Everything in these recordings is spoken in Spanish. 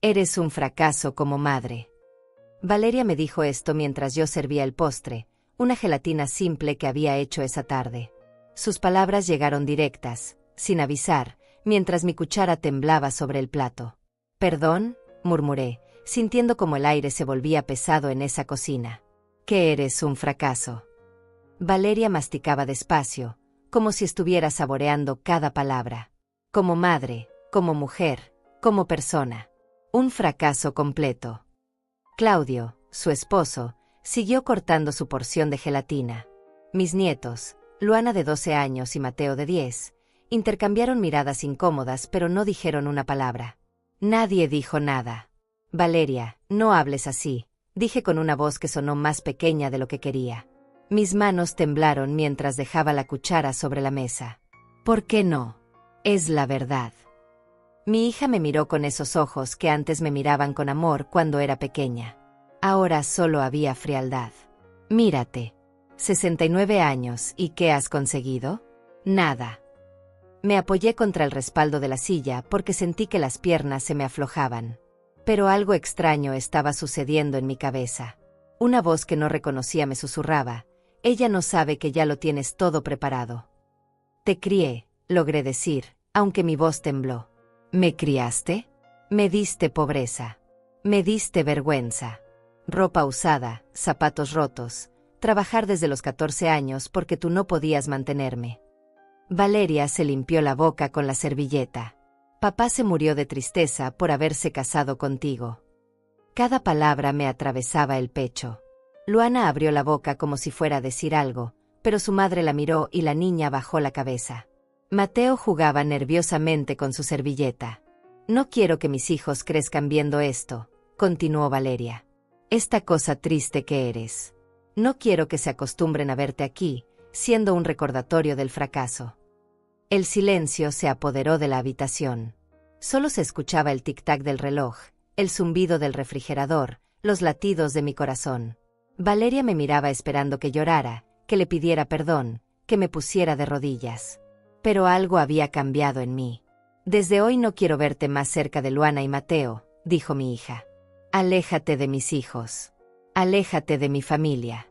Eres un fracaso como madre. Valeria me dijo esto mientras yo servía el postre, una gelatina simple que había hecho esa tarde. Sus palabras llegaron directas, sin avisar, mientras mi cuchara temblaba sobre el plato. «¿Perdón?», murmuré, sintiendo como el aire se volvía pesado en esa cocina. «Que eres un fracaso». Valeria masticaba despacio, como si estuviera saboreando cada palabra. Como madre, como mujer, como persona. Un fracaso completo. Claudio, su esposo, siguió cortando su porción de gelatina. Mis nietos, Luana de 12 años y Mateo de 10, intercambiaron miradas incómodas pero no dijeron una palabra. Nadie dijo nada. «Valeria, no hables así», dije con una voz que sonó más pequeña de lo que quería. Mis manos temblaron mientras dejaba la cuchara sobre la mesa. «¿Por qué no? Es la verdad». Mi hija me miró con esos ojos que antes me miraban con amor cuando era pequeña. Ahora solo había frialdad. «Mírate. 69 años, ¿y qué has conseguido? Nada». Me apoyé contra el respaldo de la silla porque sentí que las piernas se me aflojaban. Pero algo extraño estaba sucediendo en mi cabeza. Una voz que no reconocía me susurraba: «Ella no sabe que ya lo tienes todo preparado». «Te crié», logré decir, aunque mi voz tembló. «¿Me criaste? Me diste pobreza. Me diste vergüenza. Ropa usada, zapatos rotos, trabajar desde los 14 años porque tú no podías mantenerme». Valeria se limpió la boca con la servilleta. «Papá se murió de tristeza por haberse casado contigo». Cada palabra me atravesaba el pecho. Luana abrió la boca como si fuera a decir algo, pero su madre la miró y la niña bajó la cabeza. Mateo jugaba nerviosamente con su servilleta. «No quiero que mis hijos crezcan viendo esto», continuó Valeria. «Esta cosa triste que eres. No quiero que se acostumbren a verte aquí, siendo un recordatorio del fracaso». El silencio se apoderó de la habitación. Solo se escuchaba el tic-tac del reloj, el zumbido del refrigerador, los latidos de mi corazón. Valeria me miraba esperando que llorara, que le pidiera perdón, que me pusiera de rodillas. Pero algo había cambiado en mí. «Desde hoy no quiero verte más cerca de Luana y Mateo», dijo mi hija. «Aléjate de mis hijos. Aléjate de mi familia».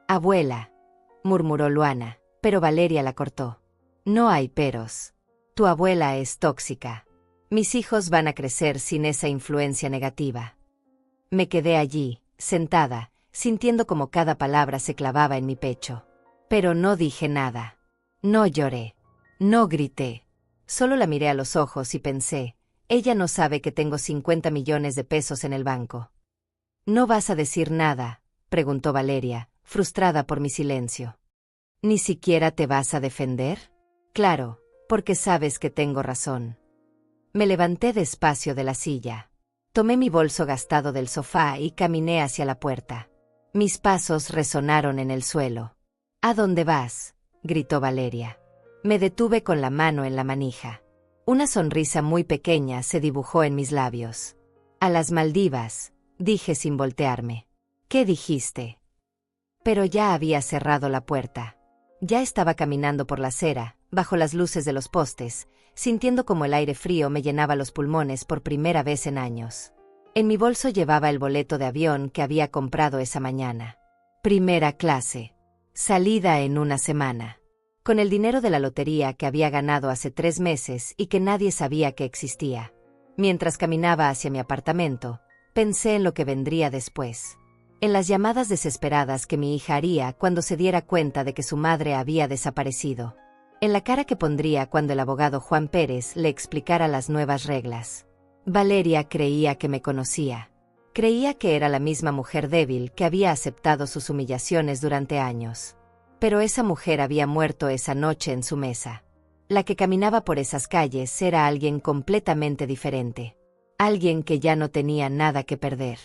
«Abuela», murmuró Luana, pero Valeria la cortó. «No hay peros. Tu abuela es tóxica. Mis hijos van a crecer sin esa influencia negativa». Me quedé allí, sentada, sintiendo como cada palabra se clavaba en mi pecho. Pero no dije nada. No lloré. No grité. Solo la miré a los ojos y pensé: ella no sabe que tengo 50 millones de pesos en el banco. «¿No vas a decir nada?», preguntó Valeria, frustrada por mi silencio. «¿Ni siquiera te vas a defender?». «Claro, porque sabes que tengo razón». Me levanté despacio de la silla. Tomé mi bolso gastado del sofá y caminé hacia la puerta. Mis pasos resonaron en el suelo. «¿A dónde vas?», gritó Valeria. Me detuve con la mano en la manija. Una sonrisa muy pequeña se dibujó en mis labios. «A las Maldivas», dije sin voltearme. «¿Qué dijiste?». Pero ya había cerrado la puerta. Ya estaba caminando por la acera, bajo las luces de los postes, sintiendo como el aire frío me llenaba los pulmones por primera vez en años. En mi bolso llevaba el boleto de avión que había comprado esa mañana. Primera clase. Salida en una semana. Con el dinero de la lotería que había ganado hace 3 meses y que nadie sabía que existía. Mientras caminaba hacia mi apartamento, pensé en lo que vendría después. En las llamadas desesperadas que mi hija haría cuando se diera cuenta de que su madre había desaparecido. En la cara que pondría cuando el abogado Juan Pérez le explicara las nuevas reglas. Valeria creía que me conocía. Creía que era la misma mujer débil que había aceptado sus humillaciones durante años. Pero esa mujer había muerto esa noche en su mesa. La que caminaba por esas calles era alguien completamente diferente. Alguien que ya no tenía nada que perder.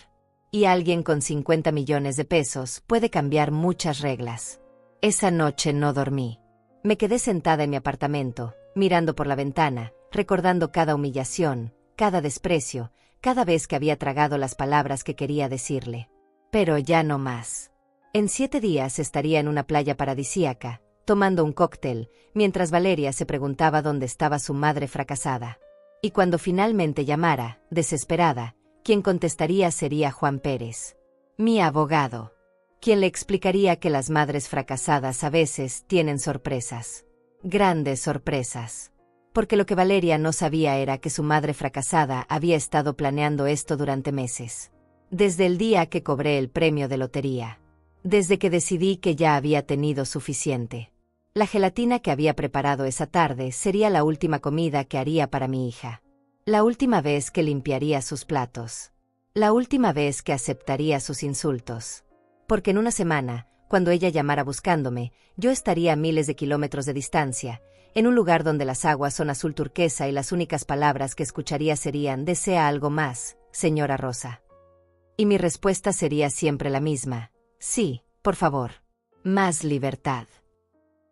Y alguien con 50 millones de pesos puede cambiar muchas reglas. Esa noche no dormí. Me quedé sentada en mi apartamento, mirando por la ventana, recordando cada humillación, cada desprecio, cada vez que había tragado las palabras que quería decirle. Pero ya no más. En 7 días estaría en una playa paradisíaca, tomando un cóctel, mientras Valeria se preguntaba dónde estaba su madre fracasada. Y cuando finalmente llamara, desesperada, quien contestaría sería Juan Pérez, mi abogado, quien le explicaría que las madres fracasadas a veces tienen sorpresas, grandes sorpresas. Porque lo que Valeria no sabía era que su madre fracasada había estado planeando esto durante meses. Desde el día que cobré el premio de lotería. Desde que decidí que ya había tenido suficiente. La gelatina que había preparado esa tarde sería la última comida que haría para mi hija. La última vez que limpiaría sus platos. La última vez que aceptaría sus insultos. Porque en una semana, cuando ella llamara buscándome, yo estaría a miles de kilómetros de distancia, en un lugar donde las aguas son azul turquesa y las únicas palabras que escucharía serían «¿Desea algo más, señora Rosa?». Y mi respuesta sería siempre la misma: sí, por favor. Más libertad.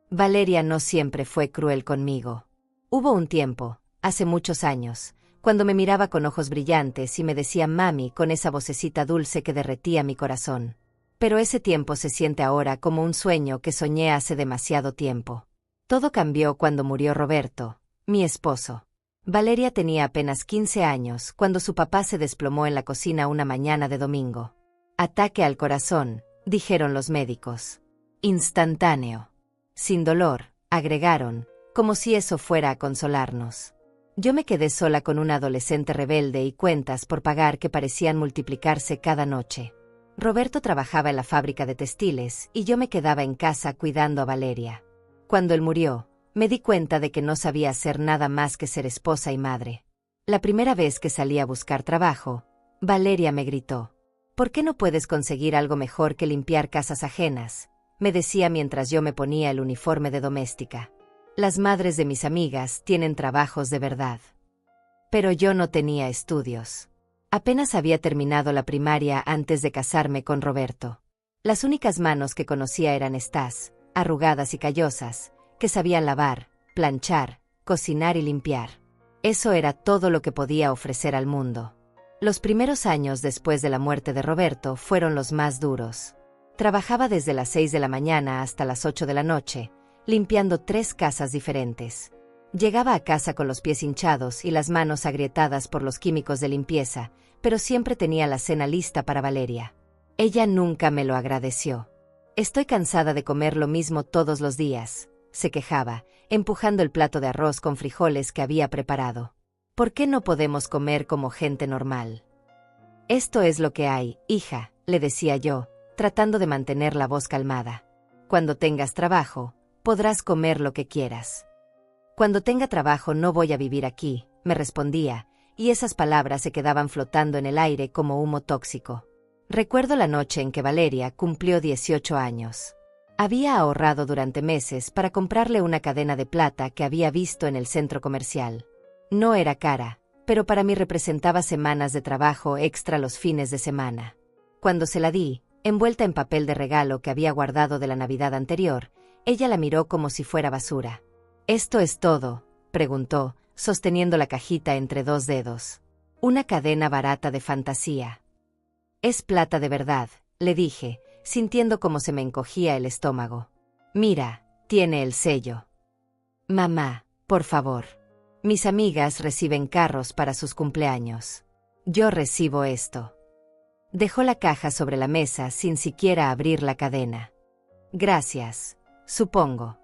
Valeria no siempre fue cruel conmigo. Hubo un tiempo, hace muchos años, cuando me miraba con ojos brillantes y me decía mami con esa vocecita dulce que derretía mi corazón. Pero ese tiempo se siente ahora como un sueño que soñé hace demasiado tiempo. Todo cambió cuando murió Roberto, mi esposo. Valeria tenía apenas 15 años cuando su papá se desplomó en la cocina una mañana de domingo. Ataque al corazón, dijeron los médicos. Instantáneo. Sin dolor, agregaron, como si eso fuera a consolarnos. Yo me quedé sola con una adolescente rebelde y cuentas por pagar que parecían multiplicarse cada noche. Roberto trabajaba en la fábrica de textiles y yo me quedaba en casa cuidando a Valeria. Cuando él murió, me di cuenta de que no sabía hacer nada más que ser esposa y madre. La primera vez que salí a buscar trabajo, Valeria me gritó: ¿por qué no puedes conseguir algo mejor que limpiar casas ajenas?, me decía mientras yo me ponía el uniforme de doméstica. Las madres de mis amigas tienen trabajos de verdad. Pero yo no tenía estudios. Apenas había terminado la primaria antes de casarme con Roberto. Las únicas manos que conocía eran estas, arrugadas y callosas, que sabían lavar, planchar, cocinar y limpiar. Eso era todo lo que podía ofrecer al mundo. Los primeros años después de la muerte de Roberto fueron los más duros. Trabajaba desde las 6 de la mañana hasta las 8 de la noche, limpiando 3 casas diferentes. Llegaba a casa con los pies hinchados y las manos agrietadas por los químicos de limpieza, pero siempre tenía la cena lista para Valeria. Ella nunca me lo agradeció. Estoy cansada de comer lo mismo todos los días, se quejaba, empujando el plato de arroz con frijoles que había preparado. ¿Por qué no podemos comer como gente normal? Esto es lo que hay, hija, le decía yo, tratando de mantener la voz calmada. Cuando tengas trabajo, podrás comer lo que quieras. Cuando tenga trabajo no voy a vivir aquí, me respondía, y esas palabras se quedaban flotando en el aire como humo tóxico. Recuerdo la noche en que Valeria cumplió 18 años. Había ahorrado durante meses para comprarle una cadena de plata que había visto en el centro comercial. No era cara, pero para mí representaba semanas de trabajo extra los fines de semana. Cuando se la di, envuelta en papel de regalo que había guardado de la Navidad anterior, ella la miró como si fuera basura. «¿Esto es todo?», preguntó, sosteniendo la cajita entre 2 dedos. «Una cadena barata de fantasía». «Es plata de verdad», le dije, sintiendo cómo se me encogía el estómago. «Mira, tiene el sello». «Mamá, por favor. Mis amigas reciben carros para sus cumpleaños. Yo recibo esto». Dejó la caja sobre la mesa sin siquiera abrir la cadena. «Gracias, supongo».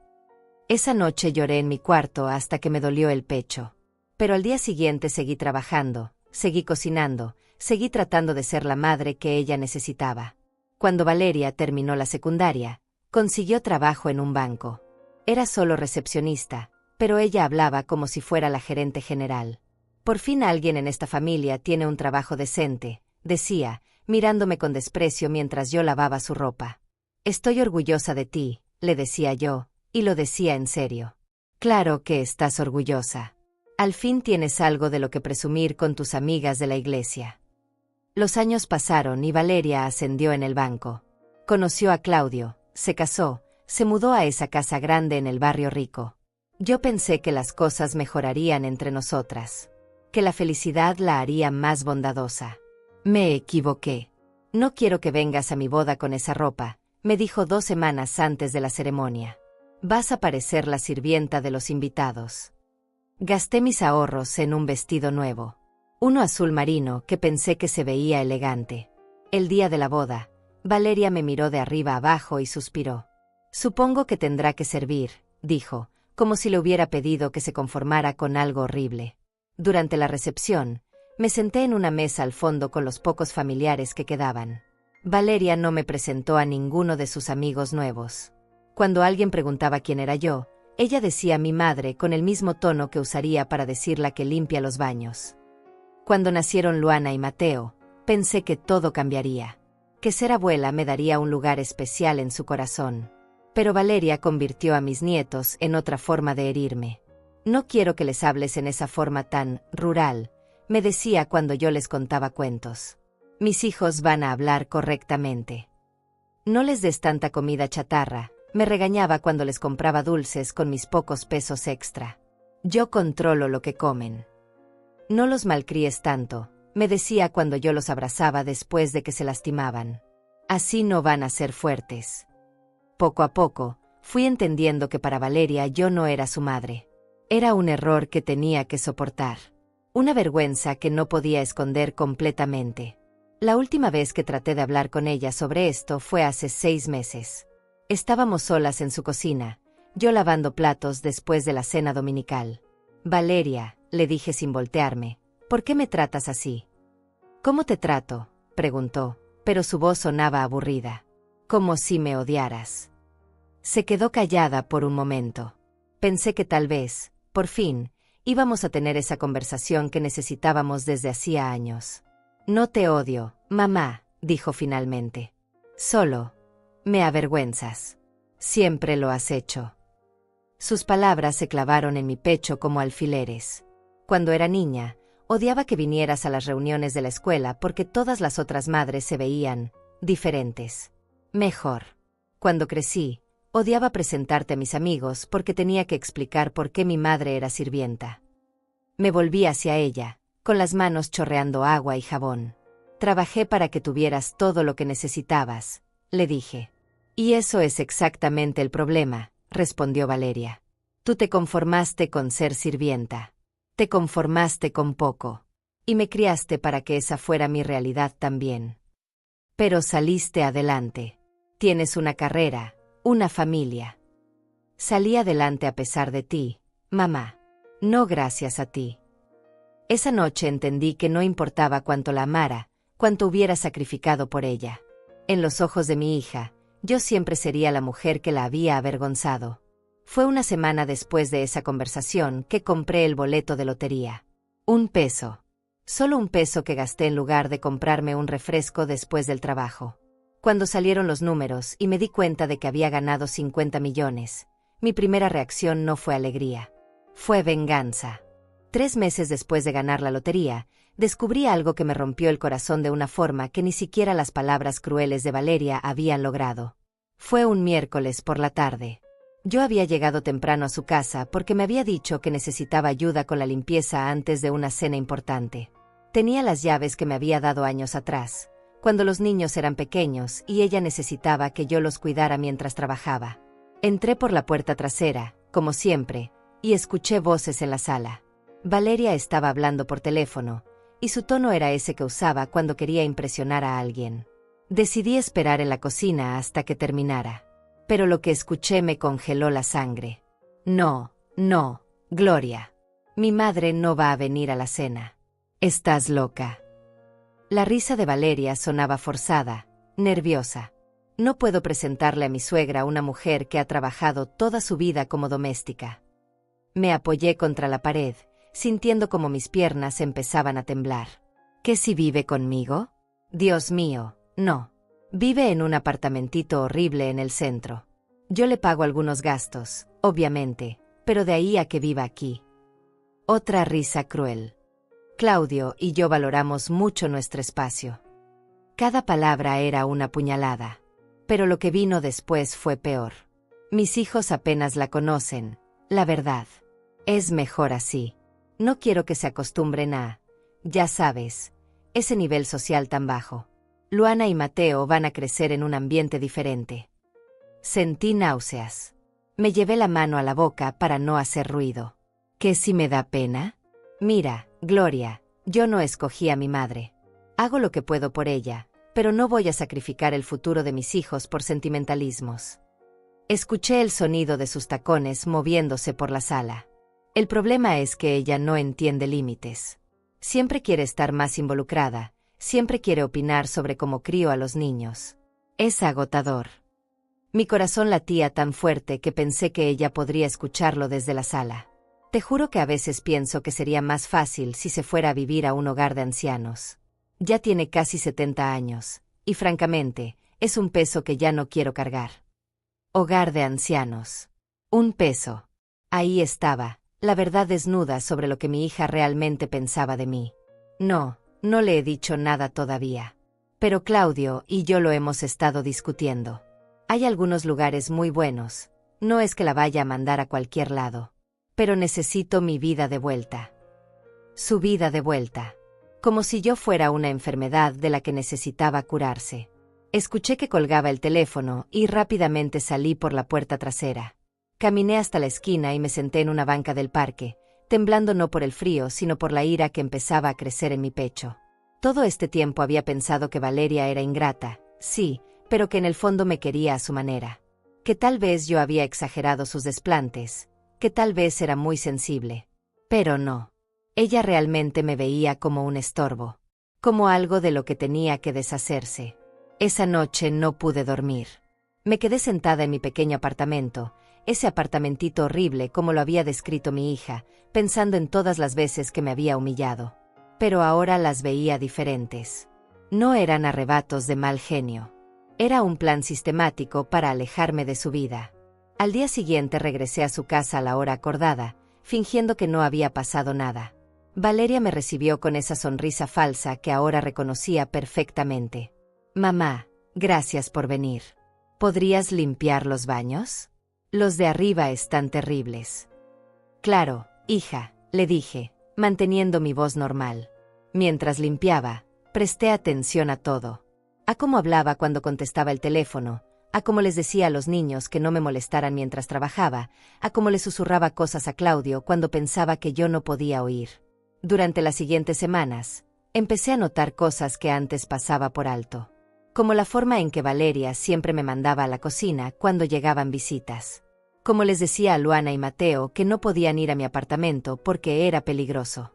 Esa noche lloré en mi cuarto hasta que me dolió el pecho. Pero al día siguiente seguí trabajando, seguí cocinando, seguí tratando de ser la madre que ella necesitaba. Cuando Valeria terminó la secundaria, consiguió trabajo en un banco. Era solo recepcionista, pero ella hablaba como si fuera la gerente general. «Por fin alguien en esta familia tiene un trabajo decente», decía, mirándome con desprecio mientras yo lavaba su ropa. «Estoy orgullosa de ti», le decía yo, y lo decía en serio. «Claro que estás orgullosa. Al fin tienes algo de lo que presumir con tus amigas de la iglesia». Los años pasaron y Valeria ascendió en el banco. Conoció a Claudio, se casó, se mudó a esa casa grande en el barrio rico. Yo pensé que las cosas mejorarían entre nosotras, que la felicidad la haría más bondadosa. Me equivoqué. «No quiero que vengas a mi boda con esa ropa», me dijo 2 semanas antes de la ceremonia. «Vas a parecer la sirvienta de los invitados». Gasté mis ahorros en un vestido nuevo. Uno azul marino que pensé que se veía elegante. El día de la boda, Valeria me miró de arriba abajo y suspiró. Supongo que tendrá que servir, dijo, como si le hubiera pedido que se conformara con algo horrible. Durante la recepción, me senté en una mesa al fondo con los pocos familiares que quedaban. Valeria no me presentó a ninguno de sus amigos nuevos. Cuando alguien preguntaba quién era yo, ella decía mi madre con el mismo tono que usaría para decir la que limpia los baños. Cuando nacieron Luana y Mateo, pensé que todo cambiaría, que ser abuela me daría un lugar especial en su corazón. Pero Valeria convirtió a mis nietos en otra forma de herirme. No quiero que les hables en esa forma tan rural, me decía cuando yo les contaba cuentos. Mis hijos van a hablar correctamente. No les des tanta comida chatarra, me regañaba cuando les compraba dulces con mis pocos pesos extra. Yo controlo lo que comen. No los malcríes tanto, me decía cuando yo los abrazaba después de que se lastimaban. Así no van a ser fuertes. Poco a poco, fui entendiendo que para Valeria yo no era su madre. Era un error que tenía que soportar. Una vergüenza que no podía esconder completamente. La última vez que traté de hablar con ella sobre esto fue hace 6 meses. Estábamos solas en su cocina, yo lavando platos después de la cena dominical. Valeria, le dije sin voltearme, ¿por qué me tratas así? ¿Cómo te trato?, preguntó, pero su voz sonaba aburrida. Como si me odiaras. Se quedó callada por un momento. Pensé que tal vez, por fin, íbamos a tener esa conversación que necesitábamos desde hacía años. No te odio, mamá, dijo finalmente. Solo, me avergüenzas. Siempre lo has hecho. Sus palabras se clavaron en mi pecho como alfileres. Cuando era niña, odiaba que vinieras a las reuniones de la escuela porque todas las otras madres se veían diferentes. Mejor. Cuando crecí, odiaba presentarte a mis amigos porque tenía que explicar por qué mi madre era sirvienta. Me volví hacia ella, con las manos chorreando agua y jabón. Trabajé para que tuvieras todo lo que necesitabas, le dije. Y eso es exactamente el problema, respondió Valeria. Tú te conformaste con ser sirvienta. Te conformaste con poco. Y me criaste para que esa fuera mi realidad también. Pero saliste adelante. Tienes una carrera, una familia. Salí adelante a pesar de ti, mamá. No gracias a ti. Esa noche entendí que no importaba cuánto la amara, cuánto hubiera sacrificado por ella. En los ojos de mi hija, yo siempre sería la mujer que la había avergonzado. Fue una semana después de esa conversación que compré el boleto de lotería. 1 peso. Solo 1 peso que gasté en lugar de comprarme un refresco después del trabajo. Cuando salieron los números y me di cuenta de que había ganado 50 millones, mi primera reacción no fue alegría. Fue venganza. 3 meses después de ganar la lotería, descubrí algo que me rompió el corazón de una forma que ni siquiera las palabras crueles de Valeria habían logrado. Fue un miércoles por la tarde. Yo había llegado temprano a su casa porque me había dicho que necesitaba ayuda con la limpieza antes de una cena importante. Tenía las llaves que me había dado años atrás, cuando los niños eran pequeños y ella necesitaba que yo los cuidara mientras trabajaba. Entré por la puerta trasera, como siempre, y escuché voces en la sala. Valeria estaba hablando por teléfono, y su tono era ese que usaba cuando quería impresionar a alguien. Decidí esperar en la cocina hasta que terminara. Pero lo que escuché me congeló la sangre. No, Gloria. Mi madre no va a venir a la cena. Estás loca. La risa de Valeria sonaba forzada, nerviosa. No puedo presentarle a mi suegra una mujer que ha trabajado toda su vida como doméstica. Me apoyé contra la pared, sintiendo como mis piernas empezaban a temblar. ¿Qué si vive conmigo? Dios mío, no. Vive en un apartamentito horrible en el centro. Yo le pago algunos gastos, obviamente, pero de ahí a que viva aquí. Otra risa cruel. Claudio y yo valoramos mucho nuestro espacio. Cada palabra era una puñalada. Pero lo que vino después fue peor. Mis hijos apenas la conocen, la verdad. Es mejor así. No quiero que se acostumbren a, ya sabes, ese nivel social tan bajo. Luana y Mateo van a crecer en un ambiente diferente. Sentí náuseas. Me llevé la mano a la boca para no hacer ruido. ¿Qué si me da pena? Mira, Gloria, yo no escogí a mi madre. Hago lo que puedo por ella, pero no voy a sacrificar el futuro de mis hijos por sentimentalismos. Escuché el sonido de sus tacones moviéndose por la sala. El problema es que ella no entiende límites. Siempre quiere estar más involucrada, siempre quiere opinar sobre cómo crío a los niños. Es agotador. Mi corazón latía tan fuerte que pensé que ella podría escucharlo desde la sala. Te juro que a veces pienso que sería más fácil si se fuera a vivir a un hogar de ancianos. Ya tiene casi 70 años, y francamente, es un peso que ya no quiero cargar. Hogar de ancianos. Un peso. Ahí estaba, la verdad desnuda sobre lo que mi hija realmente pensaba de mí. No le he dicho nada todavía. Pero Claudio y yo lo hemos estado discutiendo. Hay algunos lugares muy buenos, no es que la vaya a mandar a cualquier lado. Pero necesito mi vida de vuelta. Su vida de vuelta. Como si yo fuera una enfermedad de la que necesitaba curarse. Escuché que colgaba el teléfono y rápidamente salí por la puerta trasera. Caminé hasta la esquina y me senté en una banca del parque, temblando no por el frío sino por la ira que empezaba a crecer en mi pecho. Todo este tiempo había pensado que Valeria era ingrata, sí, pero que en el fondo me quería a su manera. Que tal vez yo había exagerado sus desplantes, que tal vez era muy sensible. Pero no. Ella realmente me veía como un estorbo, como algo de lo que tenía que deshacerse. Esa noche no pude dormir. Me quedé sentada en mi pequeño apartamento, ese apartamentito horrible como lo había descrito mi hija, pensando en todas las veces que me había humillado. Pero ahora las veía diferentes. No eran arrebatos de mal genio. Era un plan sistemático para alejarme de su vida. Al día siguiente regresé a su casa a la hora acordada, fingiendo que no había pasado nada. Valeria me recibió con esa sonrisa falsa que ahora reconocía perfectamente. Mamá, gracias por venir. ¿Podrías limpiar los baños? Los de arriba están terribles. Claro, hija, le dije, manteniendo mi voz normal. Mientras limpiaba, presté atención a todo. A cómo hablaba cuando contestaba el teléfono, a cómo les decía a los niños que no me molestaran mientras trabajaba, a cómo le susurraba cosas a Claudio cuando pensaba que yo no podía oír. Durante las siguientes semanas, empecé a notar cosas que antes pasaba por alto. Como la forma en que Valeria siempre me mandaba a la cocina cuando llegaban visitas. Como les decía a Luana y Mateo que no podían ir a mi apartamento porque era peligroso.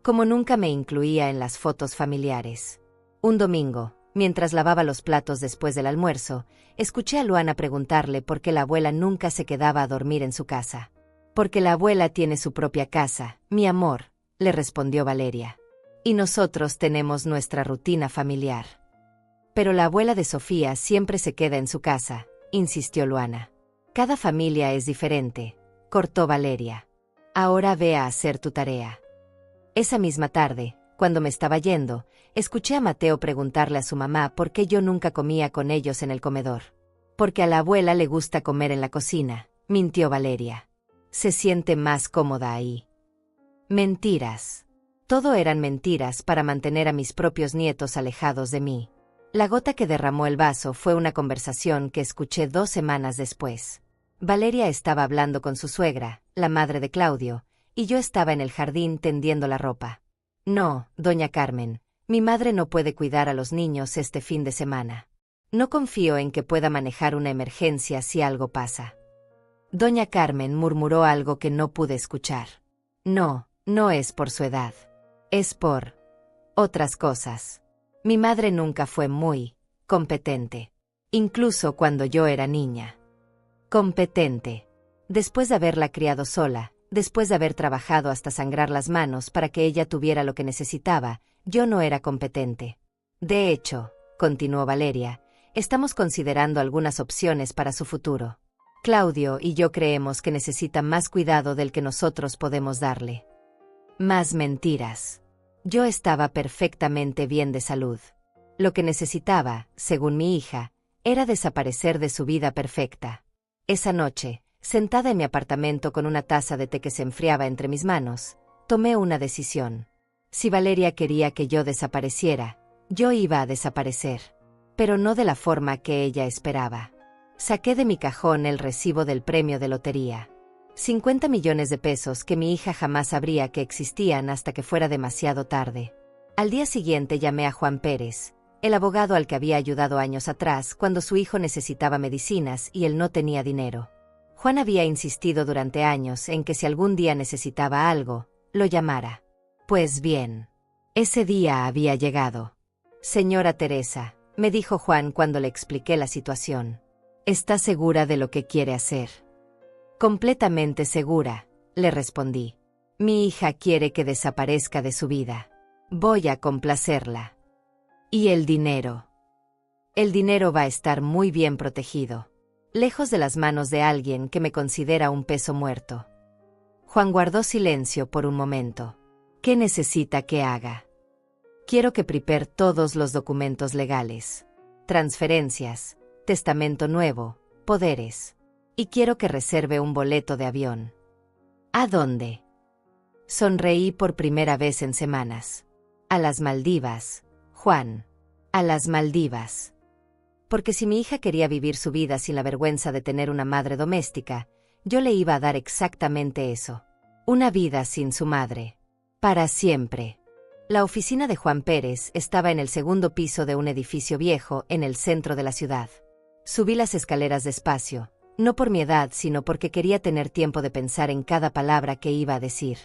Como nunca me incluía en las fotos familiares. Un domingo, mientras lavaba los platos después del almuerzo, escuché a Luana preguntarle por qué la abuela nunca se quedaba a dormir en su casa. Porque la abuela tiene su propia casa, mi amor, le respondió Valeria. Y nosotros tenemos nuestra rutina familiar. Pero la abuela de Sofía siempre se queda en su casa, insistió Luana. Cada familia es diferente, cortó Valeria. Ahora ve a hacer tu tarea. Esa misma tarde, cuando me estaba yendo, escuché a Mateo preguntarle a su mamá por qué yo nunca comía con ellos en el comedor. Porque a la abuela le gusta comer en la cocina, mintió Valeria. Se siente más cómoda ahí. Mentiras. Todo eran mentiras para mantener a mis propios nietos alejados de mí. La gota que derramó el vaso fue una conversación que escuché 2 semanas después. Valeria estaba hablando con su suegra, la madre de Claudio, y yo estaba en el jardín tendiendo la ropa. No, doña Carmen, mi madre no puede cuidar a los niños este fin de semana. No confío en que pueda manejar una emergencia si algo pasa. Doña Carmen murmuró algo que no pude escuchar. No es por su edad. Es por otras cosas. Mi madre nunca fue muy competente. Incluso cuando yo era niña. Competente. Después de haberla criado sola, después de haber trabajado hasta sangrar las manos para que ella tuviera lo que necesitaba, yo no era competente. De hecho, continuó Valeria, estamos considerando algunas opciones para su futuro. Claudio y yo creemos que necesita más cuidado del que nosotros podemos darle. Más mentiras. Yo estaba perfectamente bien de salud. Lo que necesitaba, según mi hija, era desaparecer de su vida perfecta. Esa noche, sentada en mi apartamento con una taza de té que se enfriaba entre mis manos, tomé una decisión. Si Valeria quería que yo desapareciera, yo iba a desaparecer. Pero no de la forma que ella esperaba. Saqué de mi cajón el recibo del premio de lotería. 50 millones de pesos que mi hija jamás sabría que existían hasta que fuera demasiado tarde. Al día siguiente llamé a Juan Pérez, el abogado al que había ayudado años atrás cuando su hijo necesitaba medicinas y él no tenía dinero. Juan había insistido durante años en que si algún día necesitaba algo, lo llamara. Pues bien, ese día había llegado. Señora Teresa, me dijo Juan cuando le expliqué la situación. ¿Está segura de lo que quiere hacer? Completamente segura, le respondí. Mi hija quiere que desaparezca de su vida. Voy a complacerla. ¿Y el dinero? El dinero va a estar muy bien protegido, lejos de las manos de alguien que me considera un peso muerto. Juan guardó silencio por un momento. ¿Qué necesita que haga? Quiero que prepare todos los documentos legales, transferencias, testamento nuevo, poderes. Y quiero que reserve un boleto de avión. ¿A dónde? Sonreí por primera vez en semanas. A las Maldivas, Juan. A las Maldivas. Porque si mi hija quería vivir su vida sin la vergüenza de tener una madre doméstica, yo le iba a dar exactamente eso. Una vida sin su madre. Para siempre. La oficina de Juan Pérez estaba en el segundo piso de un edificio viejo en el centro de la ciudad. Subí las escaleras despacio, no por mi edad sino porque quería tener tiempo de pensar en cada palabra que iba a decir.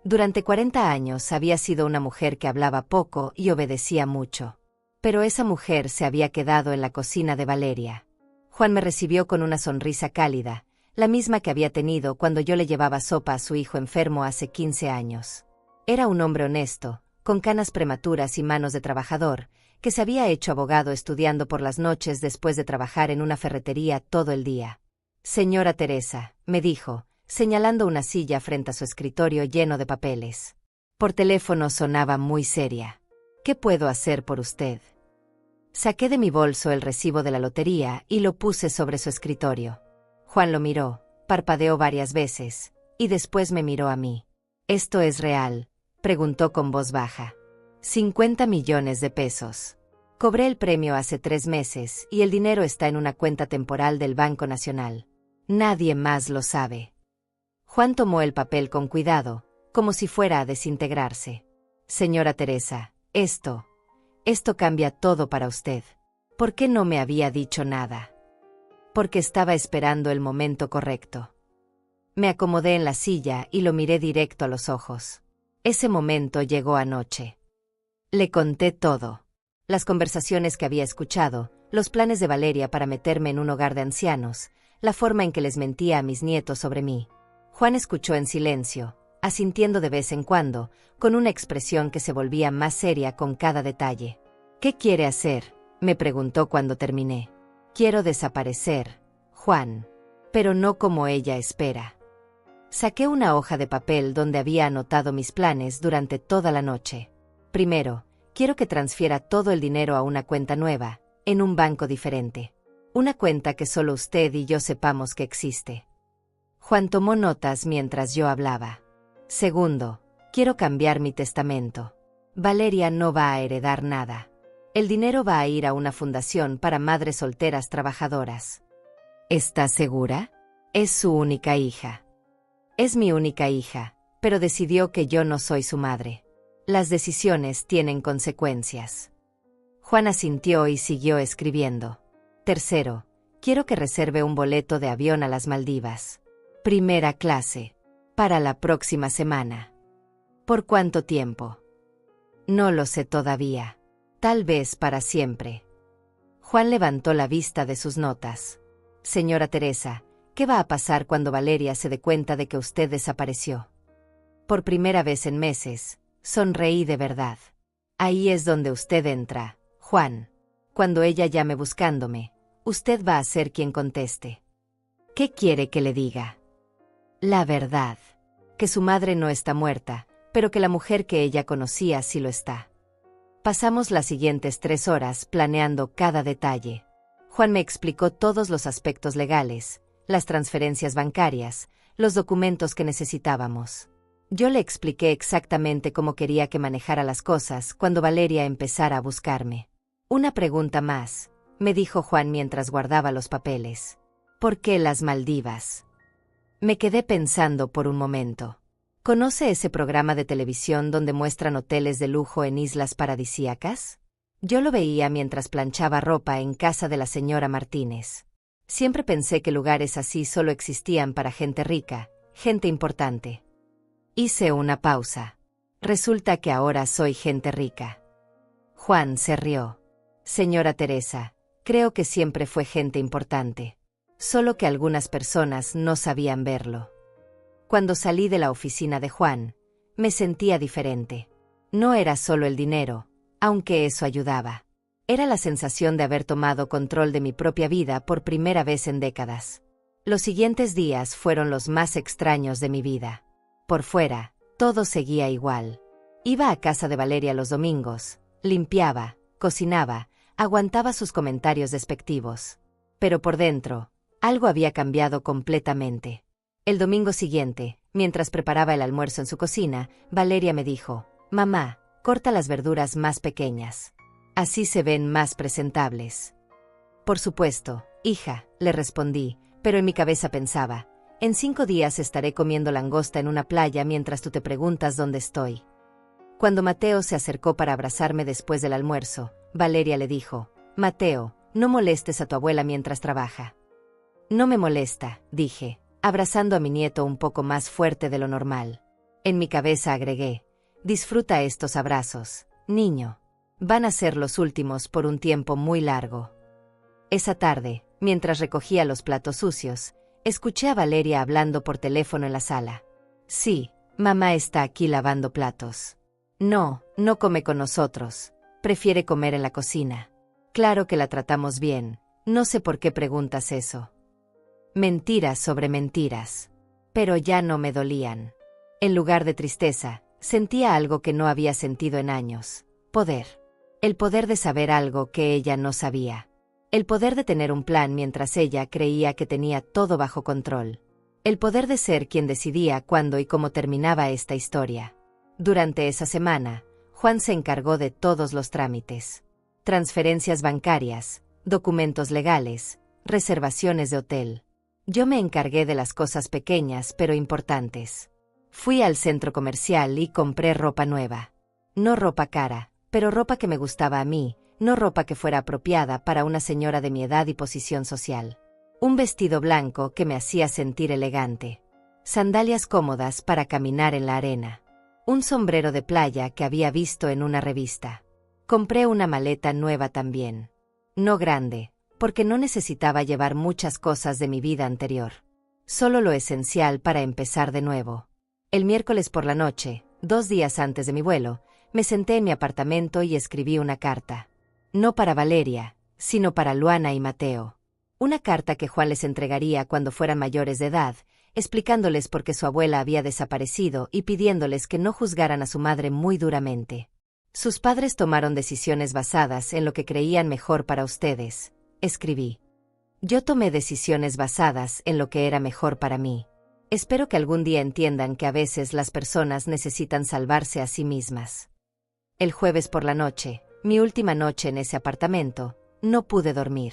Durante 40 años había sido una mujer que hablaba poco y obedecía mucho. Pero esa mujer se había quedado en la cocina de Valeria. Juan me recibió con una sonrisa cálida, la misma que había tenido cuando yo le llevaba sopa a su hijo enfermo hace 15 años. Era un hombre honesto, con canas prematuras y manos de trabajador, que se había hecho abogado estudiando por las noches después de trabajar en una ferretería todo el día. Señora Teresa, me dijo, señalando una silla frente a su escritorio lleno de papeles. Por teléfono sonaba muy seria. ¿Qué puedo hacer por usted? Saqué de mi bolso el recibo de la lotería y lo puse sobre su escritorio. Juan lo miró, parpadeó varias veces, y después me miró a mí. ¿Esto es real?, preguntó con voz baja. 50 millones de pesos. Cobré el premio hace 3 meses y el dinero está en una cuenta temporal del Banco Nacional. Nadie más lo sabe. Juan tomó el papel con cuidado, como si fuera a desintegrarse. Señora Teresa, esto cambia todo para usted. ¿Por qué no me había dicho nada? Porque estaba esperando el momento correcto. Me acomodé en la silla y lo miré directo a los ojos. Ese momento llegó anoche. Le conté todo. Las conversaciones que había escuchado, los planes de Valeria para meterme en un hogar de ancianos, la forma en que les mentía a mis nietos sobre mí. Juan escuchó en silencio, asintiendo de vez en cuando, con una expresión que se volvía más seria con cada detalle. ¿Qué quiere hacer?, me preguntó cuando terminé. Quiero desaparecer, Juan. Pero no como ella espera. Saqué una hoja de papel donde había anotado mis planes durante toda la noche. Primero, quiero que transfiera todo el dinero a una cuenta nueva, en un banco diferente. Una cuenta que solo usted y yo sepamos que existe. Juan tomó notas mientras yo hablaba. Segundo, quiero cambiar mi testamento. Valeria no va a heredar nada. El dinero va a ir a una fundación para madres solteras trabajadoras. ¿Está segura? Es su única hija. Es mi única hija, pero decidió que yo no soy su madre. Las decisiones tienen consecuencias. Juan asintió y siguió escribiendo. Tercero, quiero que reserve un boleto de avión a las Maldivas. Primera clase. Para la próxima semana. ¿Por cuánto tiempo? No lo sé todavía. Tal vez para siempre. Juan levantó la vista de sus notas. Señora Teresa, ¿qué va a pasar cuando Valeria se dé cuenta de que usted desapareció? Por primera vez en meses, sonreí de verdad. Ahí es donde usted entra, Juan. Cuando ella llame buscándome, usted va a ser quien conteste. ¿Qué quiere que le diga? La verdad. Que su madre no está muerta, pero que la mujer que ella conocía sí lo está. Pasamos las siguientes 3 horas planeando cada detalle. Juan me explicó todos los aspectos legales, las transferencias bancarias, los documentos que necesitábamos. Yo le expliqué exactamente cómo quería que manejara las cosas cuando Valeria empezara a buscarme. Una pregunta más, me dijo Juan mientras guardaba los papeles. ¿Por qué las Maldivas? Me quedé pensando por un momento. ¿Conoce ese programa de televisión donde muestran hoteles de lujo en islas paradisíacas? Yo lo veía mientras planchaba ropa en casa de la señora Martínez. Siempre pensé que lugares así solo existían para gente rica, gente importante. Hice una pausa. Resulta que ahora soy gente rica. Juan se rió. Señora Teresa, creo que siempre fue gente importante. Solo que algunas personas no sabían verlo. Cuando salí de la oficina de Juan, me sentía diferente. No era solo el dinero, aunque eso ayudaba. Era la sensación de haber tomado control de mi propia vida por primera vez en décadas. Los siguientes días fueron los más extraños de mi vida. Por fuera, todo seguía igual. Iba a casa de Valeria los domingos, limpiaba, cocinaba, aguantaba sus comentarios despectivos. Pero por dentro, algo había cambiado completamente. El domingo siguiente, mientras preparaba el almuerzo en su cocina, Valeria me dijo: «Mamá, corta las verduras más pequeñas. Así se ven más presentables». «Por supuesto, hija», le respondí, pero en mi cabeza pensaba: «En 5 días estaré comiendo langosta en una playa mientras tú te preguntas dónde estoy». Cuando Mateo se acercó para abrazarme después del almuerzo, Valeria le dijo: «Mateo, no molestes a tu abuela mientras trabaja». «No me molesta», dije, abrazando a mi nieto un poco más fuerte de lo normal. En mi cabeza agregué: «Disfruta estos abrazos, niño. Van a ser los últimos por un tiempo muy largo». Esa tarde, mientras recogía los platos sucios, escuché a Valeria hablando por teléfono en la sala. «Sí, mamá está aquí lavando platos. No come con nosotros. Prefiere comer en la cocina. Claro que la tratamos bien. No sé por qué preguntas eso». Mentiras sobre mentiras. Pero ya no me dolían. En lugar de tristeza, sentía algo que no había sentido en años: poder. El poder de saber algo que ella no sabía. El poder de tener un plan mientras ella creía que tenía todo bajo control. El poder de ser quien decidía cuándo y cómo terminaba esta historia. Durante esa semana, Juan se encargó de todos los trámites. Transferencias bancarias, documentos legales, reservaciones de hotel. Yo me encargué de las cosas pequeñas pero importantes. Fui al centro comercial y compré ropa nueva. No ropa cara, pero ropa que me gustaba a mí, no ropa que fuera apropiada para una señora de mi edad y posición social. Un vestido blanco que me hacía sentir elegante. Sandalias cómodas para caminar en la arena. Un sombrero de playa que había visto en una revista. Compré una maleta nueva también. No grande, porque no necesitaba llevar muchas cosas de mi vida anterior. Solo lo esencial para empezar de nuevo. El miércoles por la noche, 2 días antes de mi vuelo, me senté en mi apartamento y escribí una carta. No para Valeria, sino para Luana y Mateo. Una carta que Juan les entregaría cuando fueran mayores de edad, explicándoles por qué su abuela había desaparecido y pidiéndoles que no juzgaran a su madre muy duramente. Sus padres tomaron decisiones basadas en lo que creían mejor para ustedes, escribí. Yo tomé decisiones basadas en lo que era mejor para mí. Espero que algún día entiendan que a veces las personas necesitan salvarse a sí mismas. El jueves por la noche, mi última noche en ese apartamento, no pude dormir.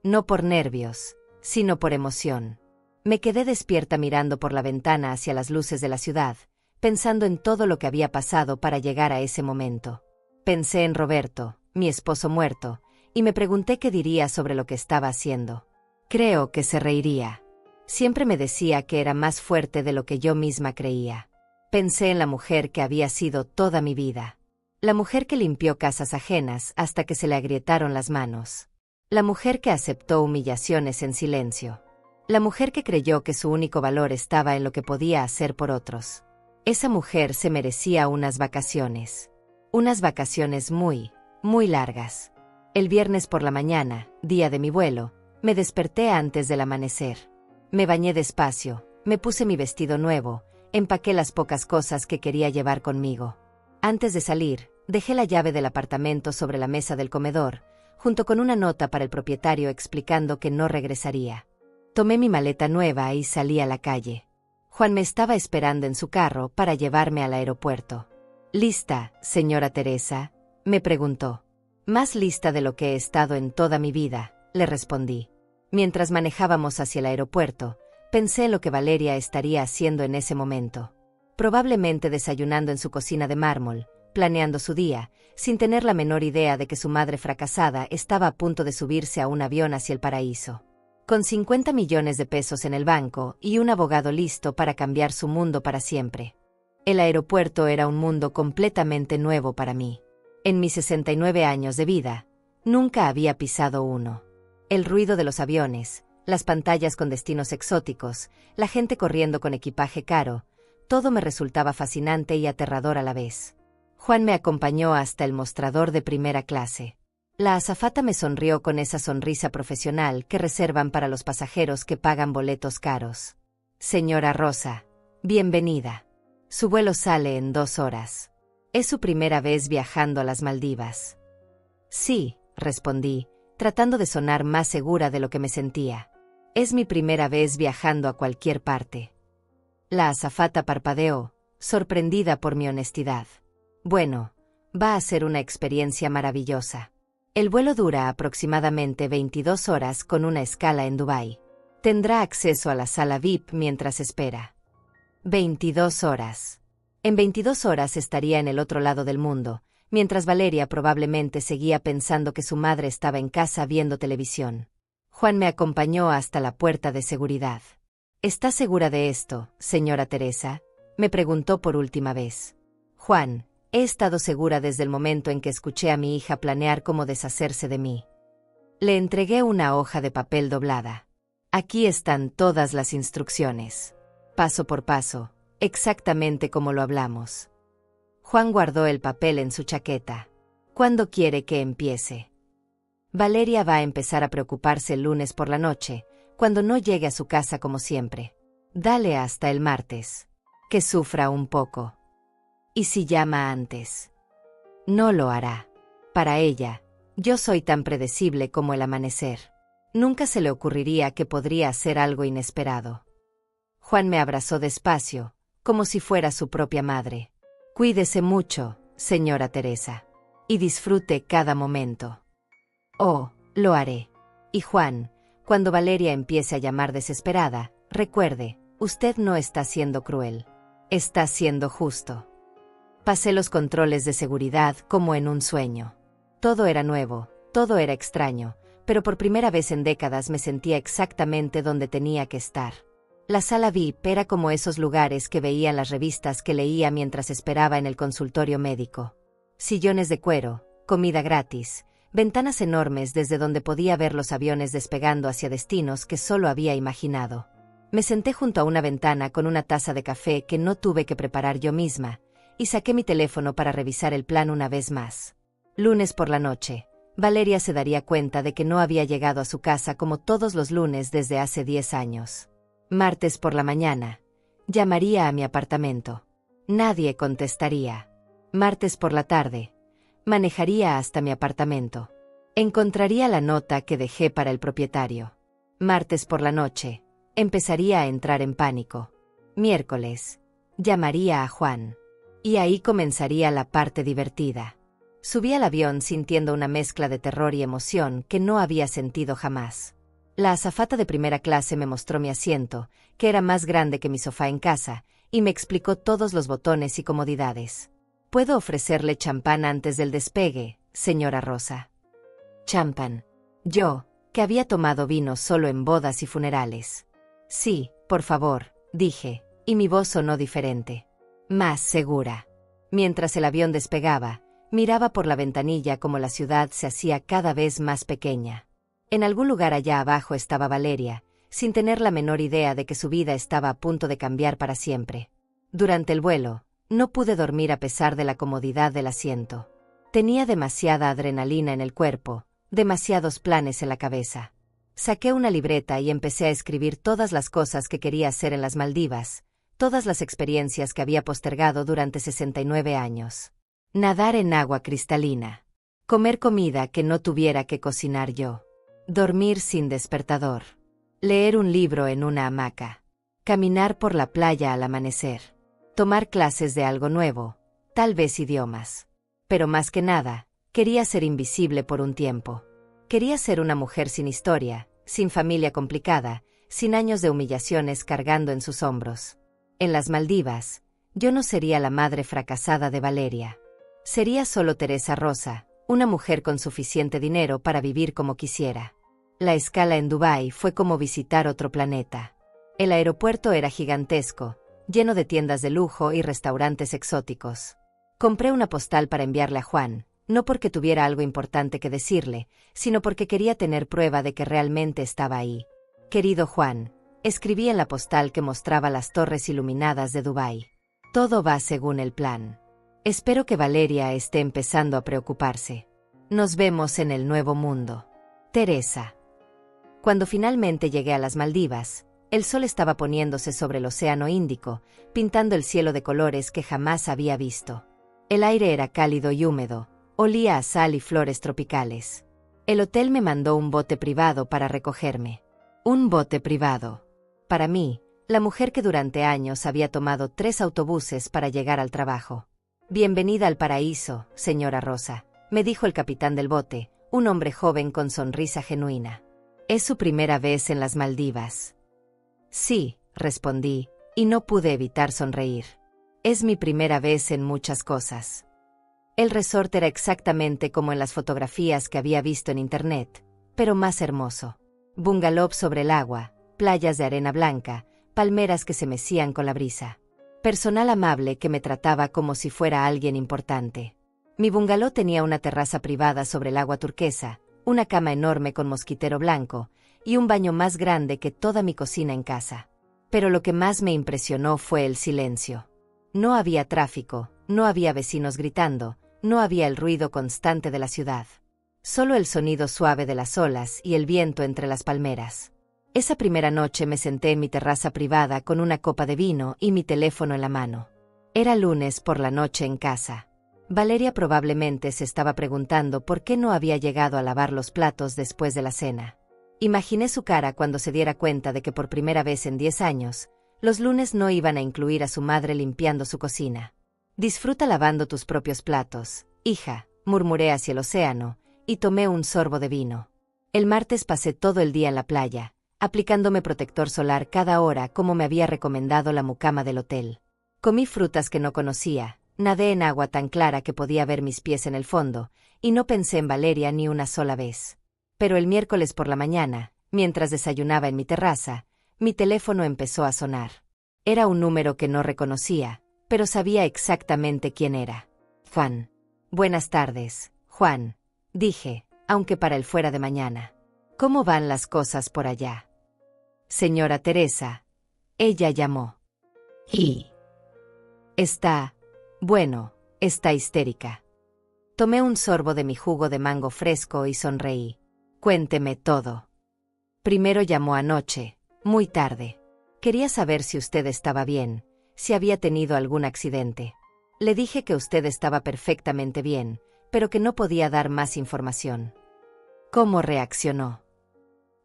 No por nervios, sino por emoción. Me quedé despierta mirando por la ventana hacia las luces de la ciudad, pensando en todo lo que había pasado para llegar a ese momento. Pensé en Roberto, mi esposo muerto, y me pregunté qué diría sobre lo que estaba haciendo. Creo que se reiría. Siempre me decía que era más fuerte de lo que yo misma creía. Pensé en la mujer que había sido toda mi vida. La mujer que limpió casas ajenas hasta que se le agrietaron las manos. La mujer que aceptó humillaciones en silencio. La mujer que creyó que su único valor estaba en lo que podía hacer por otros. Esa mujer se merecía unas vacaciones. Unas vacaciones muy largas. El viernes por la mañana, día de mi vuelo, me desperté antes del amanecer. Me bañé despacio, me puse mi vestido nuevo, empaqué las pocas cosas que quería llevar conmigo. Antes de salir, dejé la llave del apartamento sobre la mesa del comedor, junto con una nota para el propietario explicando que no regresaría. Tomé mi maleta nueva y salí a la calle. Juan me estaba esperando en su carro para llevarme al aeropuerto. «¿Lista, señora Teresa?», me preguntó. «Más lista de lo que he estado en toda mi vida», le respondí. Mientras manejábamos hacia el aeropuerto, Pensé en lo que Valeria estaría haciendo en ese momento. Probablemente desayunando en su cocina de mármol, planeando su día, sin tener la menor idea de que su madre fracasada estaba a punto de subirse a un avión hacia el paraíso. Con 50 millones de pesos en el banco y un abogado listo para cambiar su mundo para siempre. El aeropuerto era un mundo completamente nuevo para mí. En mis 69 años de vida, nunca había pisado uno. El ruido de los aviones, las pantallas con destinos exóticos, la gente corriendo con equipaje caro, todo me resultaba fascinante y aterrador a la vez. Juan me acompañó hasta el mostrador de primera clase. La azafata me sonrió con esa sonrisa profesional que reservan para los pasajeros que pagan boletos caros. Señora Rosa, bienvenida. Su vuelo sale en 2 horas. Es su primera vez viajando a las Maldivas. Sí, respondí, tratando de sonar más segura de lo que me sentía. Es mi primera vez viajando a cualquier parte. La azafata parpadeó, sorprendida por mi honestidad. Bueno, va a ser una experiencia maravillosa. El vuelo dura aproximadamente 22 horas con una escala en Dubái. Tendrá acceso a la sala VIP mientras espera. 22 horas. En 22 horas estaría en el otro lado del mundo, mientras Valeria probablemente seguía pensando que su madre estaba en casa viendo televisión. Juan me acompañó hasta la puerta de seguridad. ¿Está segura de esto, señora Teresa?, me preguntó por última vez. Juan, he estado segura desde el momento en que escuché a mi hija planear cómo deshacerse de mí. Le entregué una hoja de papel doblada. Aquí están todas las instrucciones. Paso por paso, exactamente como lo hablamos. Juan guardó el papel en su chaqueta. ¿Cuándo quiere que empiece? Valeria va a empezar a preocuparse el lunes por la noche, cuando no llegue a su casa como siempre. Dale hasta el martes. Que sufra un poco. ¿Y si llama antes? No lo hará. Para ella, yo soy tan predecible como el amanecer. Nunca se le ocurriría que podría hacer algo inesperado. Juan me abrazó despacio, como si fuera su propia madre. Cuídese mucho, señora Teresa. Y disfrute cada momento. Oh, lo haré. Y Juan, cuando Valeria empiece a llamar desesperada, recuerde, usted no está siendo cruel. Está siendo justo. Pasé los controles de seguridad como en un sueño. Todo era nuevo, todo era extraño, pero por primera vez en décadas me sentía exactamente donde tenía que estar. La sala VIP era como esos lugares que veía en las revistas que leía mientras esperaba en el consultorio médico. Sillones de cuero, comida gratis, ventanas enormes desde donde podía ver los aviones despegando hacia destinos que solo había imaginado. Me senté junto a una ventana con una taza de café que no tuve que preparar yo misma, y saqué mi teléfono para revisar el plan una vez más. Lunes por la noche, Valeria se daría cuenta de que no había llegado a su casa como todos los lunes desde hace 10 años. Martes por la mañana, llamaría a mi apartamento. Nadie contestaría. Martes por la tarde, manejaría hasta mi apartamento. Encontraría la nota que dejé para el propietario. Martes por la noche, empezaría a entrar en pánico. Miércoles, llamaría a Juan. Y ahí comenzaría la parte divertida. Subí al avión sintiendo una mezcla de terror y emoción que no había sentido jamás. La azafata de primera clase me mostró mi asiento, que era más grande que mi sofá en casa, y me explicó todos los botones y comodidades. ¿Puedo ofrecerle champán antes del despegue, señora Rosa? Champán. Yo, que había tomado vino solo en bodas y funerales. Sí, por favor, dije, y mi voz sonó diferente. Más segura. Mientras el avión despegaba, miraba por la ventanilla como la ciudad se hacía cada vez más pequeña. En algún lugar allá abajo estaba Valeria, sin tener la menor idea de que su vida estaba a punto de cambiar para siempre. Durante el vuelo, no pude dormir a pesar de la comodidad del asiento. Tenía demasiada adrenalina en el cuerpo, demasiados planes en la cabeza. Saqué una libreta y empecé a escribir todas las cosas que quería hacer en las Maldivas, todas las experiencias que había postergado durante 69 años. Nadar en agua cristalina. Comer comida que no tuviera que cocinar yo. Dormir sin despertador. Leer un libro en una hamaca. Caminar por la playa al amanecer. Tomar clases de algo nuevo, tal vez idiomas. Pero más que nada, quería ser invisible por un tiempo. Quería ser una mujer sin historia, sin familia complicada, sin años de humillaciones cargando en sus hombros. En las Maldivas, yo no sería la madre fracasada de Valeria. Sería solo Teresa Rosa, una mujer con suficiente dinero para vivir como quisiera. La escala en Dubái fue como visitar otro planeta. El aeropuerto era gigantesco, lleno de tiendas de lujo y restaurantes exóticos. Compré una postal para enviarle a Juan, no porque tuviera algo importante que decirle, sino porque quería tener prueba de que realmente estaba ahí. Querido Juan, escribí en la postal que mostraba las torres iluminadas de Dubái. Todo va según el plan. Espero que Valeria esté empezando a preocuparse. Nos vemos en el nuevo mundo. Teresa. Cuando finalmente llegué a las Maldivas, el sol estaba poniéndose sobre el océano Índico, pintando el cielo de colores que jamás había visto. El aire era cálido y húmedo, olía a sal y flores tropicales. El hotel me mandó un bote privado para recogerme. Un bote privado. Para mí, la mujer que durante años había tomado 3 autobuses para llegar al trabajo. Bienvenida al paraíso, señora Rosa, me dijo el capitán del bote, un hombre joven con sonrisa genuina. ¿Es su primera vez en las Maldivas? Sí, respondí, y no pude evitar sonreír. Es mi primera vez en muchas cosas. El resort era exactamente como en las fotografías que había visto en internet, pero más hermoso. Bungalows sobre el agua, playas de arena blanca, palmeras que se mecían con la brisa. Personal amable que me trataba como si fuera alguien importante. Mi bungalow tenía una terraza privada sobre el agua turquesa, una cama enorme con mosquitero blanco, y un baño más grande que toda mi cocina en casa. Pero lo que más me impresionó fue el silencio. No había tráfico, no había vecinos gritando, no había el ruido constante de la ciudad. Solo el sonido suave de las olas y el viento entre las palmeras. Esa primera noche me senté en mi terraza privada con una copa de vino y mi teléfono en la mano. Era lunes por la noche en casa. Valeria probablemente se estaba preguntando por qué no había llegado a lavar los platos después de la cena. Imaginé su cara cuando se diera cuenta de que por primera vez en 10 años, los lunes no iban a incluir a su madre limpiando su cocina. Disfruta lavando tus propios platos, hija, murmuré hacia el océano, y tomé un sorbo de vino. El martes pasé todo el día en la playa, aplicándome protector solar cada hora como me había recomendado la mucama del hotel. Comí frutas que no conocía, nadé en agua tan clara que podía ver mis pies en el fondo, y no pensé en Valeria ni una sola vez. Pero el miércoles por la mañana, mientras desayunaba en mi terraza, mi teléfono empezó a sonar. Era un número que no reconocía, pero sabía exactamente quién era. Juan. Buenas tardes, Juan, dije, aunque para él fuera de mañana. ¿Cómo van las cosas por allá? Señora Teresa. Ella llamó. Y. Está histérica. Tomé un sorbo de mi jugo de mango fresco y sonreí. Cuénteme todo. Primero llamó anoche, muy tarde. Quería saber si usted estaba bien, si había tenido algún accidente. Le dije que usted estaba perfectamente bien, pero que no podía dar más información. ¿Cómo reaccionó?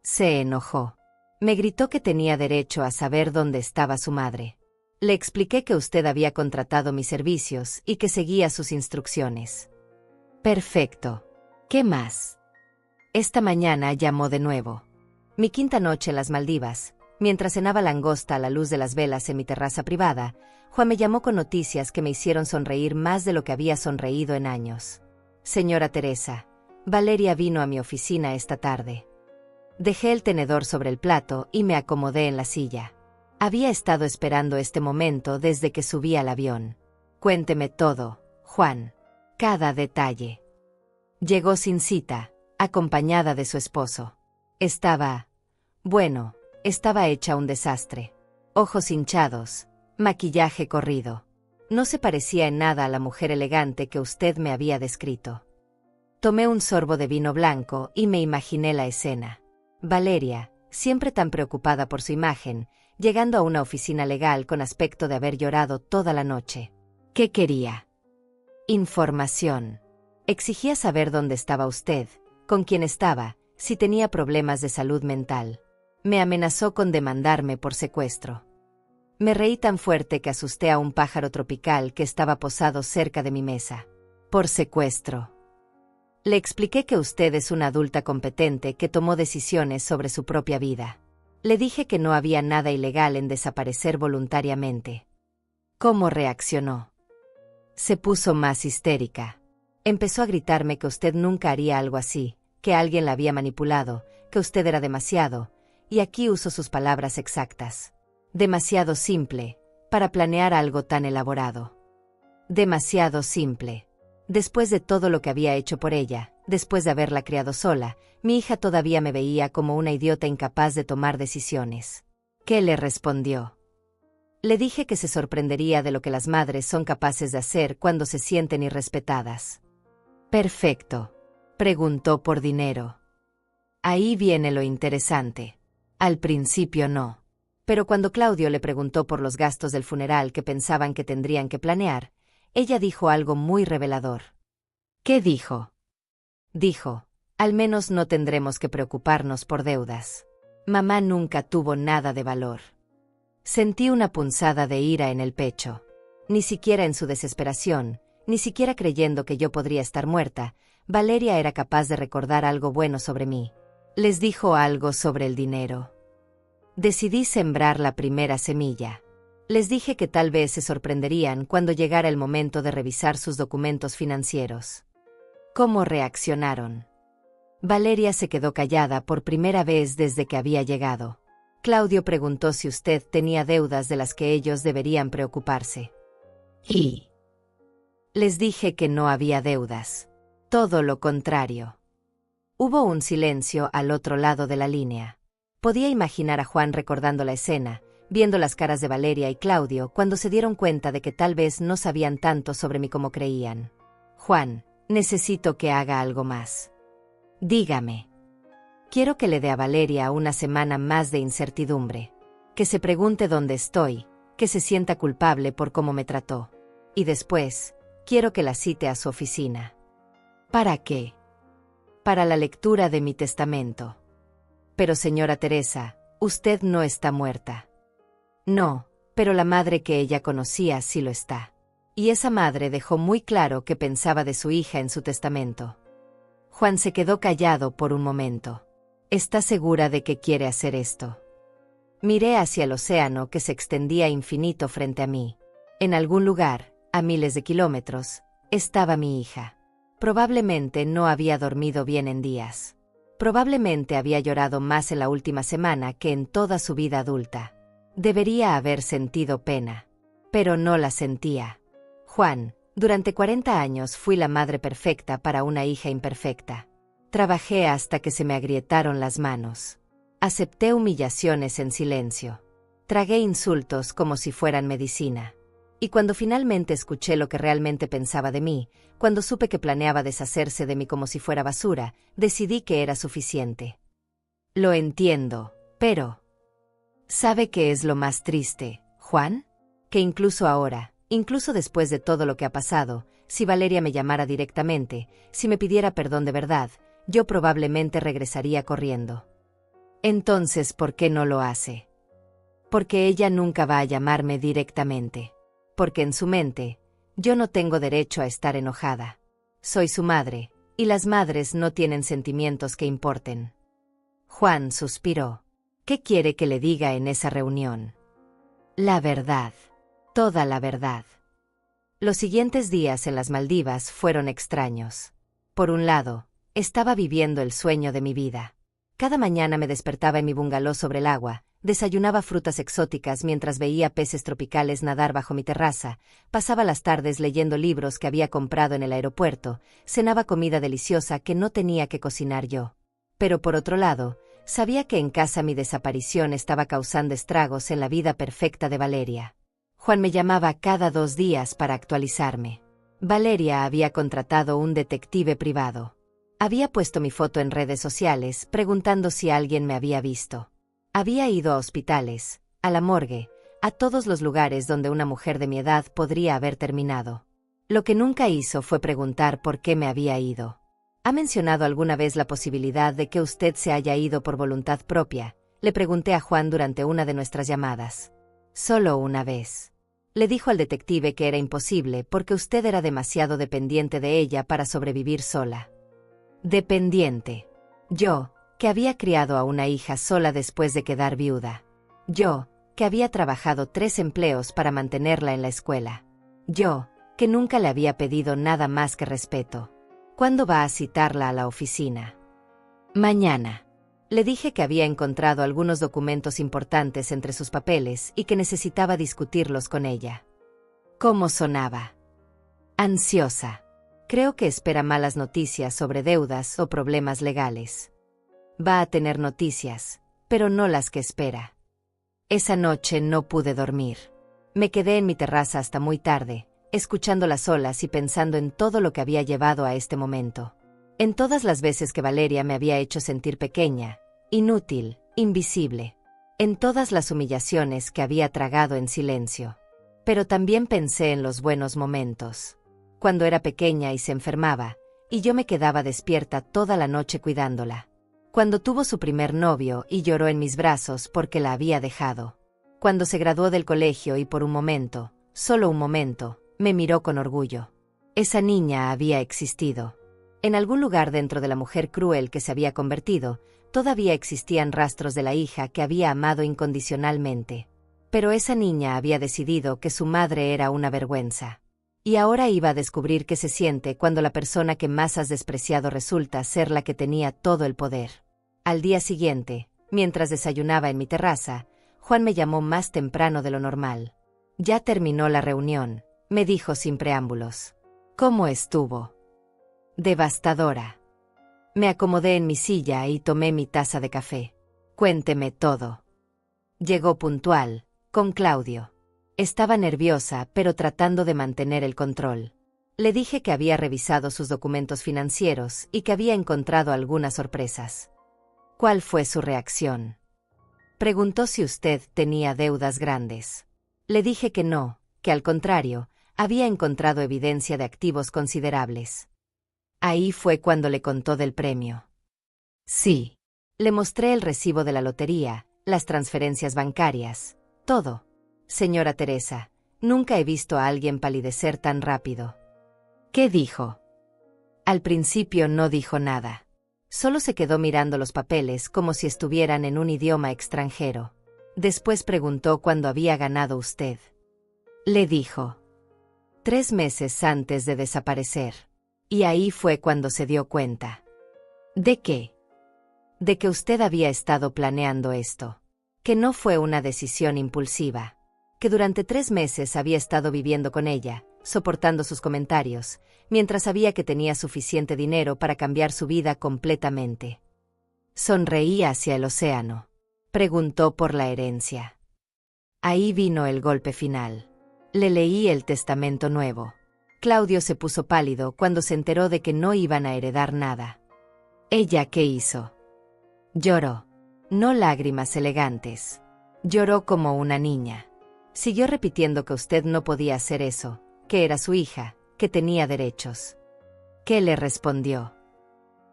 Se enojó. Me gritó que tenía derecho a saber dónde estaba su madre. Le expliqué que usted había contratado mis servicios y que seguía sus instrucciones. Perfecto. ¿Qué más? Esta mañana llamó de nuevo. Mi quinta noche en las Maldivas, mientras cenaba langosta a la luz de las velas en mi terraza privada, Juan me llamó con noticias que me hicieron sonreír más de lo que había sonreído en años. Señora Teresa, Valeria vino a mi oficina esta tarde. Dejé el tenedor sobre el plato y me acomodé en la silla. Había estado esperando este momento desde que subí al avión. Cuénteme todo, Juan. Cada detalle. Llegó sin cita, acompañada de su esposo. Estaba hecha un desastre. Ojos hinchados, maquillaje corrido. No se parecía en nada a la mujer elegante que usted me había descrito. Tomé un sorbo de vino blanco y me imaginé la escena. Valeria, siempre tan preocupada por su imagen, llegando a una oficina legal con aspecto de haber llorado toda la noche. ¿Qué quería? Información. Exigía saber dónde estaba usted, con quién estaba, si tenía problemas de salud mental. Me amenazó con demandarme por secuestro. Me reí tan fuerte que asusté a un pájaro tropical que estaba posado cerca de mi mesa. Por secuestro. Le expliqué que usted es una adulta competente que tomó decisiones sobre su propia vida. Le dije que no había nada ilegal en desaparecer voluntariamente. ¿Cómo reaccionó? Se puso más histérica. Empezó a gritarme que usted nunca haría algo así, que alguien la había manipulado, que usted era demasiado, y aquí uso sus palabras exactas. Demasiado simple, para planear algo tan elaborado. Demasiado simple. Después de todo lo que había hecho por ella, después de haberla criado sola, mi hija todavía me veía como una idiota incapaz de tomar decisiones. ¿Qué le respondió? Le dije que se sorprendería de lo que las madres son capaces de hacer cuando se sienten irrespetadas. Perfecto. Preguntó por dinero. Ahí viene lo interesante. Al principio no. Pero cuando Claudio le preguntó por los gastos del funeral que pensaban que tendrían que planear, ella dijo algo muy revelador. ¿Qué dijo? Dijo, al menos no tendremos que preocuparnos por deudas. Mamá nunca tuvo nada de valor. Sentí una punzada de ira en el pecho. Ni siquiera en su desesperación, ni siquiera creyendo que yo podría estar muerta, Valeria era capaz de recordar algo bueno sobre mí. Les dijo algo sobre el dinero. Decidí sembrar la primera semilla. Les dije que tal vez se sorprenderían cuando llegara el momento de revisar sus documentos financieros. ¿Cómo reaccionaron? Valeria se quedó callada por primera vez desde que había llegado. Claudio preguntó si usted tenía deudas de las que ellos deberían preocuparse. Y les dije que no había deudas. Todo lo contrario. Hubo un silencio al otro lado de la línea. Podía imaginar a Juan recordando la escena, viendo las caras de Valeria y Claudio cuando se dieron cuenta de que tal vez no sabían tanto sobre mí como creían. Juan, necesito que haga algo más. Dígame. Quiero que le dé a Valeria una semana más de incertidumbre. Que se pregunte dónde estoy, que se sienta culpable por cómo me trató. Y después, quiero que la cite a su oficina. ¿Para qué? Para la lectura de mi testamento. Pero señora Teresa, usted no está muerta. No, pero la madre que ella conocía sí lo está. Y esa madre dejó muy claro que pensaba de su hija en su testamento. Juan se quedó callado por un momento. ¿Está segura de que quiere hacer esto? Miré hacia el océano que se extendía infinito frente a mí. En algún lugar, a miles de kilómetros, estaba mi hija. Probablemente no había dormido bien en días. Probablemente había llorado más en la última semana que en toda su vida adulta. Debería haber sentido pena. Pero no la sentía. Juan, durante 40 años fui la madre perfecta para una hija imperfecta. Trabajé hasta que se me agrietaron las manos. Acepté humillaciones en silencio. Tragué insultos como si fueran medicina. Y cuando finalmente escuché lo que realmente pensaba de mí, cuando supe que planeaba deshacerse de mí como si fuera basura, decidí que era suficiente. Lo entiendo, pero... ¿Sabe qué es lo más triste, Juan? Que incluso ahora, incluso después de todo lo que ha pasado, si Valeria me llamara directamente, si me pidiera perdón de verdad, yo probablemente regresaría corriendo. Entonces, ¿por qué no lo hace? Porque ella nunca va a llamarme directamente. Porque en su mente, yo no tengo derecho a estar enojada. Soy su madre, y las madres no tienen sentimientos que importen. Juan suspiró. ¿Qué quiere que le diga en esa reunión? La verdad. Toda la verdad. Los siguientes días en las Maldivas fueron extraños. Por un lado, estaba viviendo el sueño de mi vida. Cada mañana me despertaba en mi bungalow sobre el agua, desayunaba frutas exóticas mientras veía peces tropicales nadar bajo mi terraza, pasaba las tardes leyendo libros que había comprado en el aeropuerto, cenaba comida deliciosa que no tenía que cocinar yo. Pero por otro lado, sabía que en casa mi desaparición estaba causando estragos en la vida perfecta de Valeria. Juan me llamaba cada 2 días para actualizarme. Valeria había contratado un detective privado. Había puesto mi foto en redes sociales preguntando si alguien me había visto. Había ido a hospitales, a la morgue, a todos los lugares donde una mujer de mi edad podría haber terminado. Lo que nunca hizo fue preguntar por qué me había ido. ¿Ha mencionado alguna vez la posibilidad de que usted se haya ido por voluntad propia? Le pregunté a Juan durante una de nuestras llamadas. Solo una vez. Le dijo al detective que era imposible porque usted era demasiado dependiente de ella para sobrevivir sola. Dependiente. Yo, que había criado a una hija sola después de quedar viuda. Yo, que había trabajado 3 empleos para mantenerla en la escuela. Yo, que nunca le había pedido nada más que respeto. ¿Cuándo va a citarla a la oficina? Mañana. Le dije que había encontrado algunos documentos importantes entre sus papeles y que necesitaba discutirlos con ella. ¿Cómo sonaba? Ansiosa. Creo que espera malas noticias sobre deudas o problemas legales. Va a tener noticias, pero no las que espera. Esa noche no pude dormir. Me quedé en mi terraza hasta muy tarde, escuchando las olas y pensando en todo lo que había llevado a este momento. En todas las veces que Valeria me había hecho sentir pequeña, inútil, invisible. En todas las humillaciones que había tragado en silencio. Pero también pensé en los buenos momentos. Cuando era pequeña y se enfermaba, y yo me quedaba despierta toda la noche cuidándola. Cuando tuvo su primer novio y lloró en mis brazos porque la había dejado. Cuando se graduó del colegio y por un momento, solo un momento, me miró con orgullo. Esa niña había existido. En algún lugar dentro de la mujer cruel que se había convertido, todavía existían rastros de la hija que había amado incondicionalmente. Pero esa niña había decidido que su madre era una vergüenza. Y ahora iba a descubrir qué se siente cuando la persona que más has despreciado resulta ser la que tenía todo el poder. Al día siguiente, mientras desayunaba en mi terraza, Juan me llamó más temprano de lo normal. Ya terminó la reunión, me dijo sin preámbulos. ¿Cómo estuvo? Devastadora. Me acomodé en mi silla y tomé mi taza de café. Cuénteme todo. Llegó puntual, con Claudio. Estaba nerviosa, pero tratando de mantener el control. Le dije que había revisado sus documentos financieros y que había encontrado algunas sorpresas. ¿Cuál fue su reacción? Preguntó si usted tenía deudas grandes. Le dije que no, que al contrario, había encontrado evidencia de activos considerables. Ahí fue cuando le contó del premio. Sí. Le mostré el recibo de la lotería, las transferencias bancarias, todo. Señora Teresa, nunca he visto a alguien palidecer tan rápido. ¿Qué dijo? Al principio no dijo nada. Solo se quedó mirando los papeles como si estuvieran en un idioma extranjero. Después preguntó cuándo había ganado usted. Le dijo. 3 meses antes de desaparecer. Y ahí fue cuando se dio cuenta. ¿De qué? De que usted había estado planeando esto. Que no fue una decisión impulsiva. Que durante 3 meses había estado viviendo con ella, soportando sus comentarios, mientras sabía que tenía suficiente dinero para cambiar su vida completamente. Sonreí hacia el océano. Preguntó por la herencia. Ahí vino el golpe final. Le leí el testamento nuevo. Claudio se puso pálido cuando se enteró de que no iban a heredar nada. ¿Ella qué hizo? Lloró. No lágrimas elegantes. Lloró como una niña. Siguió repitiendo que usted no podía hacer eso, que era su hija, que tenía derechos. ¿Qué le respondió?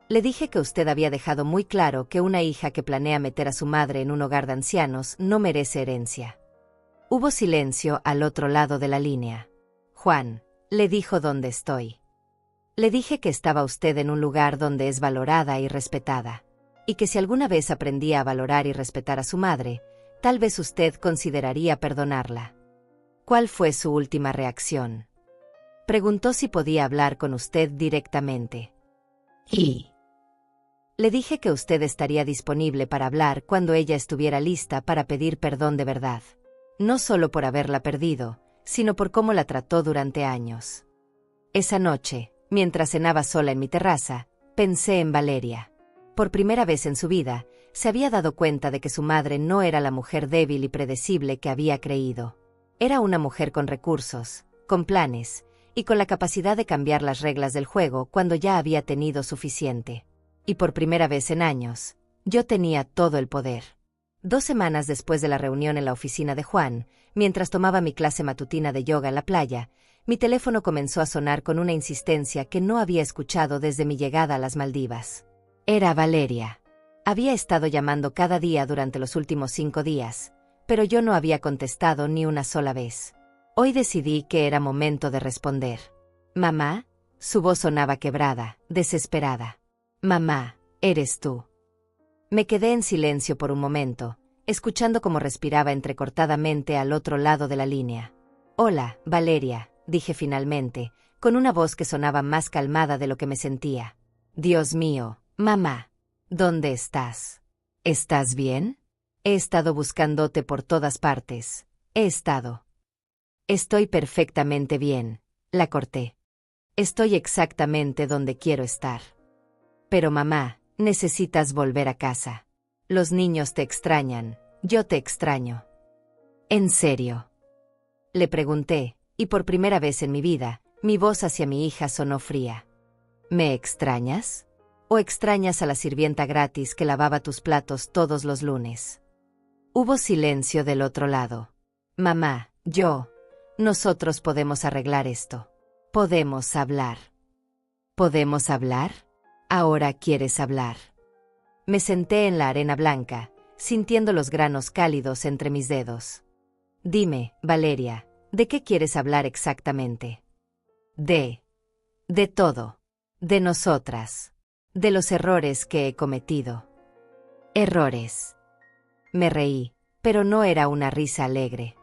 Le dije que usted había dejado muy claro que una hija que planea meter a su madre en un hogar de ancianos no merece herencia. Hubo silencio al otro lado de la línea. Juan, le dijo dónde estoy. Le dije que estaba usted en un lugar donde es valorada y respetada, y que si alguna vez aprendía a valorar y respetar a su madre, tal vez usted consideraría perdonarla. ¿Cuál fue su última reacción? Preguntó si podía hablar con usted directamente. Y le dije que usted estaría disponible para hablar cuando ella estuviera lista para pedir perdón de verdad. No solo por haberla perdido, sino por cómo la trató durante años. Esa noche, mientras cenaba sola en mi terraza, pensé en Valeria. Por primera vez en su vida, se había dado cuenta de que su madre no era la mujer débil y predecible que había creído. Era una mujer con recursos, con planes, y con la capacidad de cambiar las reglas del juego cuando ya había tenido suficiente. Y por primera vez en años, yo tenía todo el poder. 2 semanas después de la reunión en la oficina de Juan, mientras tomaba mi clase matutina de yoga en la playa, mi teléfono comenzó a sonar con una insistencia que no había escuchado desde mi llegada a las Maldivas. Era Valeria. Había estado llamando cada día durante los últimos 5 días, pero yo no había contestado ni una sola vez. Hoy decidí que era momento de responder. «Mamá», su voz sonaba quebrada, desesperada. «Mamá, ¿eres tú?» Me quedé en silencio por un momento, escuchando cómo respiraba entrecortadamente al otro lado de la línea. «Hola, Valeria», dije finalmente, con una voz que sonaba más calmada de lo que me sentía. «Dios mío, mamá, ¿dónde estás? ¿Estás bien? He estado buscándote por todas partes. He estado». «Estoy perfectamente bien», la corté. «Estoy exactamente donde quiero estar». «Pero mamá, necesitas volver a casa. Los niños te extrañan, yo te extraño». «¿En serio?», le pregunté, y por primera vez en mi vida, mi voz hacia mi hija sonó fría. «¿Me extrañas? ¿O extrañas a la sirvienta gratis que lavaba tus platos todos los lunes?». Hubo silencio del otro lado. «Mamá, nosotros podemos arreglar esto. Podemos hablar». «¿Podemos hablar? ¿Ahora quieres hablar?». Me senté en la arena blanca, sintiendo los granos cálidos entre mis dedos. «Dime, Valeria, ¿de qué quieres hablar exactamente?». De todo. De nosotras. De los errores que he cometido». «¿Errores?». Me reí, pero no era una risa alegre.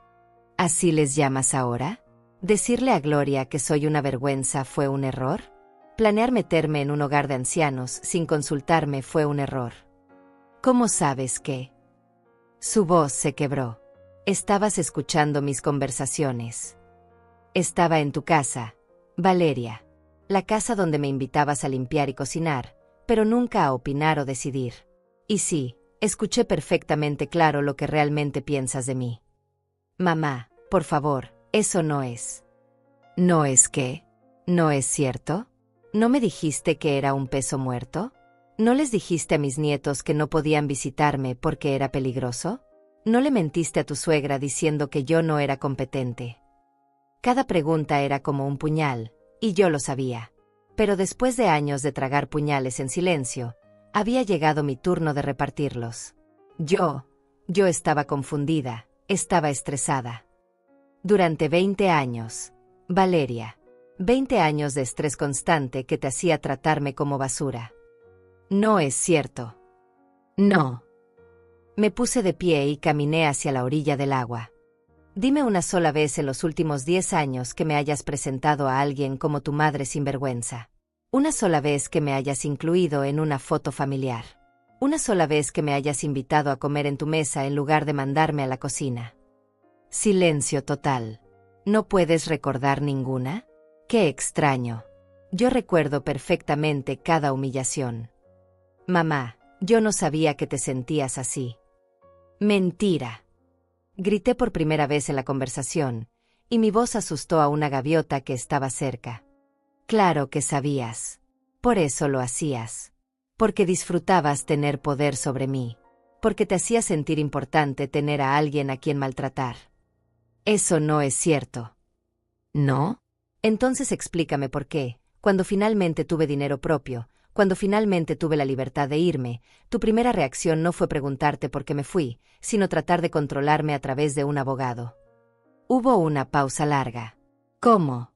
«¿Así les llamas ahora? ¿Decirle a Gloria que soy una vergüenza fue un error? ¿Planear meterme en un hogar de ancianos sin consultarme fue un error? ¿Cómo sabes que?». Su voz se quebró. «Estabas escuchando mis conversaciones. Estaba en tu casa, Valeria. La casa donde me invitabas a limpiar y cocinar, pero nunca a opinar o decidir. Y sí, escuché perfectamente claro lo que realmente piensas de mí». «Mamá, por favor, eso no es». «¿No es qué? ¿No es cierto? ¿No me dijiste que era un peso muerto? ¿No les dijiste a mis nietos que no podían visitarme porque era peligroso? ¿No le mentiste a tu suegra diciendo que yo no era competente?». Cada pregunta era como un puñal, y yo lo sabía. Pero después de años de tragar puñales en silencio, había llegado mi turno de repartirlos. Yo estaba confundida, estaba estresada. Durante 20 años, Valeria. 20 años de estrés constante que te hacía tratarme como basura. «No es cierto». «No». Me puse de pie y caminé hacia la orilla del agua. «Dime una sola vez en los últimos 10 años que me hayas presentado a alguien como tu madre sinvergüenza. Una sola vez que me hayas incluido en una foto familiar. Una sola vez que me hayas invitado a comer en tu mesa en lugar de mandarme a la cocina». Silencio total. «¿No puedes recordar ninguna? Qué extraño. Yo recuerdo perfectamente cada humillación». «Mamá, yo no sabía que te sentías así». «Mentira». Grité por primera vez en la conversación, y mi voz asustó a una gaviota que estaba cerca. «Claro que sabías. Por eso lo hacías. Porque disfrutabas tener poder sobre mí. Porque te hacía sentir importante tener a alguien a quien maltratar». «Eso no es cierto». «¿No? Entonces explícame por qué, cuando finalmente tuve dinero propio, cuando finalmente tuve la libertad de irme, tu primera reacción no fue preguntarte por qué me fui, sino tratar de controlarme a través de un abogado». Hubo una pausa larga. «¿Cómo?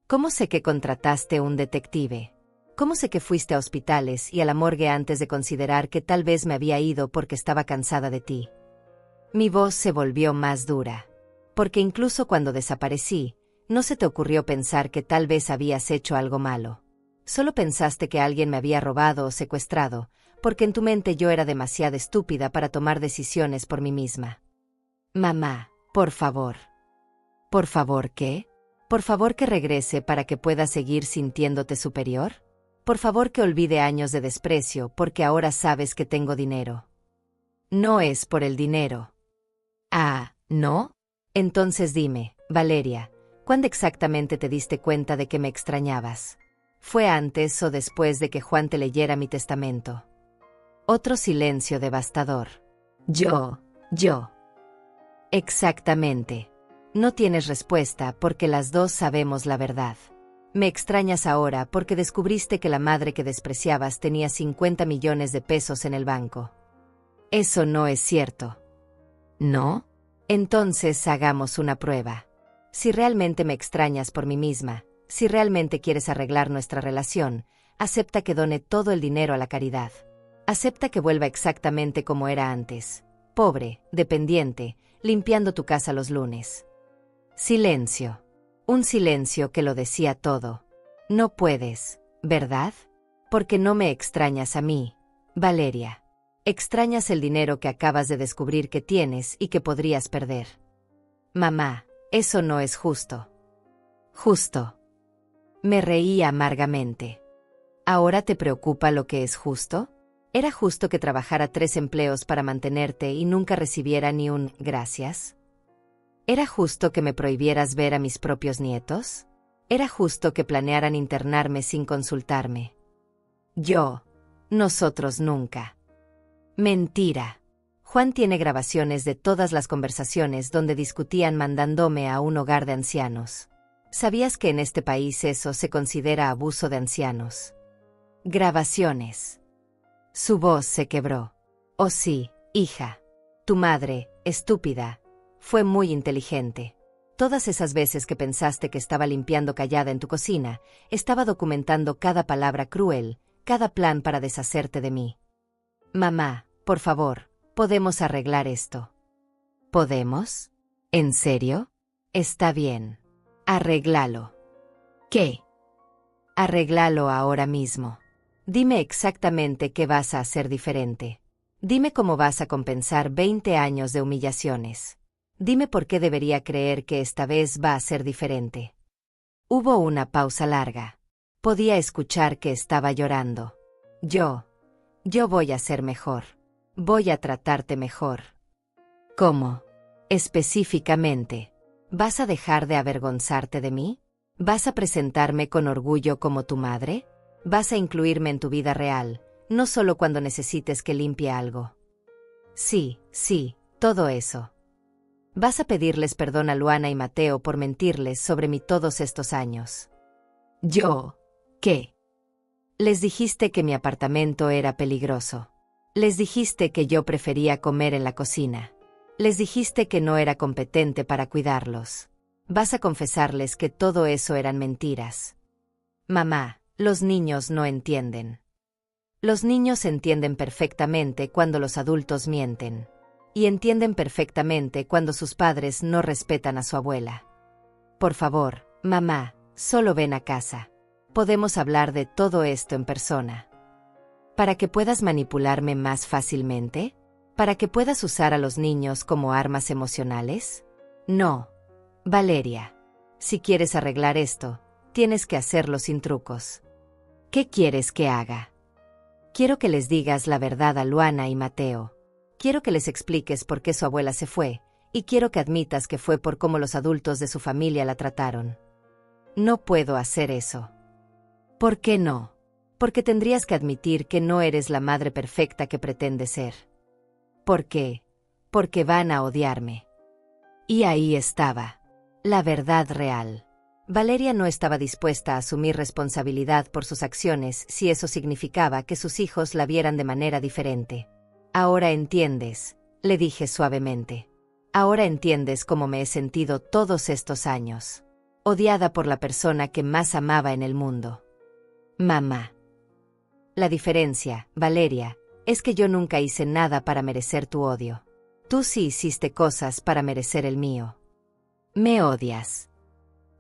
¿Cómo sé que contrataste un detective? ¿Cómo sé que fuiste a hospitales y a la morgue antes de considerar que tal vez me había ido porque estaba cansada de ti?» Mi voz se volvió más dura. «Porque incluso cuando desaparecí, no se te ocurrió pensar que tal vez habías hecho algo malo. Solo pensaste que alguien me había robado o secuestrado, porque en tu mente yo era demasiado estúpida para tomar decisiones por mí misma». «Mamá, por favor». «¿Por favor qué? ¿Por favor que regrese para que puedas seguir sintiéndote superior? ¿Por favor que olvide años de desprecio porque ahora sabes que tengo dinero?». «No es por el dinero». «Ah, ¿no? Entonces dime, Valeria, ¿cuándo exactamente te diste cuenta de que me extrañabas? ¿Fue antes o después de que Juan te leyera mi testamento?». Otro silencio devastador. Yo. «Exactamente. No tienes respuesta porque las dos sabemos la verdad. Me extrañas ahora porque descubriste que la madre que despreciabas tenía 50 millones de pesos en el banco». «Eso no es cierto». «¿No? Entonces hagamos una prueba. Si realmente me extrañas por mí misma, si realmente quieres arreglar nuestra relación, acepta que done todo el dinero a la caridad. Acepta que vuelva exactamente como era antes. Pobre, dependiente, limpiando tu casa los lunes. Silencio. Un silencio que lo decía todo. No puedes, ¿verdad? Porque no me extrañas a mí, Valeria. Extrañas el dinero que acabas de descubrir que tienes y que podrías perder. Mamá, eso no es justo. Justo. Me reí amargamente. ¿Ahora te preocupa lo que es justo? ¿Era justo que trabajara 3 empleos para mantenerte y nunca recibiera ni un gracias? ¿Era justo que me prohibieras ver a mis propios nietos? ¿Era justo que planearan internarme sin consultarme? Nosotros nunca. Mentira. Juan tiene grabaciones de todas las conversaciones donde discutían mandándome a un hogar de ancianos. ¿Sabías que en este país eso se considera abuso de ancianos? Grabaciones. Su voz se quebró. Oh sí, hija. Tu madre, estúpida, fue muy inteligente. Todas esas veces que pensaste que estaba limpiando callada en tu cocina, estaba documentando cada palabra cruel, cada plan para deshacerte de mí. Mamá, por favor, ¿podemos arreglar esto? ¿Podemos? ¿En serio? Está bien. Arréglalo. ¿Qué? Arréglalo ahora mismo. Dime exactamente qué vas a hacer diferente. Dime cómo vas a compensar 20 años de humillaciones. Dime por qué debería creer que esta vez va a ser diferente. Hubo una pausa larga. Podía escuchar que estaba llorando. Yo voy a ser mejor. Voy a tratarte mejor. ¿Cómo? Específicamente. ¿Vas a dejar de avergonzarte de mí? ¿Vas a presentarme con orgullo como tu madre? ¿Vas a incluirme en tu vida real, no solo cuando necesites que limpie algo? Sí, todo eso. ¿Vas a pedirles perdón a Luana y Mateo por mentirles sobre mí todos estos años? ¿Qué? Les dijiste que mi apartamento era peligroso. Les dijiste que yo prefería comer en la cocina. Les dijiste que no era competente para cuidarlos. Vas a confesarles que todo eso eran mentiras. Mamá, los niños no entienden. Los niños entienden perfectamente cuando los adultos mienten. Y entienden perfectamente cuando sus padres no respetan a su abuela. Por favor, mamá, solo ven a casa. Podemos hablar de todo esto en persona. ¿Para que puedas manipularme más fácilmente? ¿Para que puedas usar a los niños como armas emocionales? No. Valeria, si quieres arreglar esto, tienes que hacerlo sin trucos. ¿Qué quieres que haga? Quiero que les digas la verdad a Luana y Mateo. Quiero que les expliques por qué su abuela se fue, y quiero que admitas que fue por cómo los adultos de su familia la trataron. No puedo hacer eso. ¿Por qué no? Porque tendrías que admitir que no eres la madre perfecta que pretendes ser. ¿Por qué? Porque van a odiarme. Y ahí estaba. La verdad real. Valeria no estaba dispuesta a asumir responsabilidad por sus acciones si eso significaba que sus hijos la vieran de manera diferente. Ahora entiendes, le dije suavemente. Ahora entiendes cómo me he sentido todos estos años. Odiada por la persona que más amaba en el mundo. Mamá. La diferencia, Valeria, es que yo nunca hice nada para merecer tu odio. Tú sí hiciste cosas para merecer el mío. Me odias.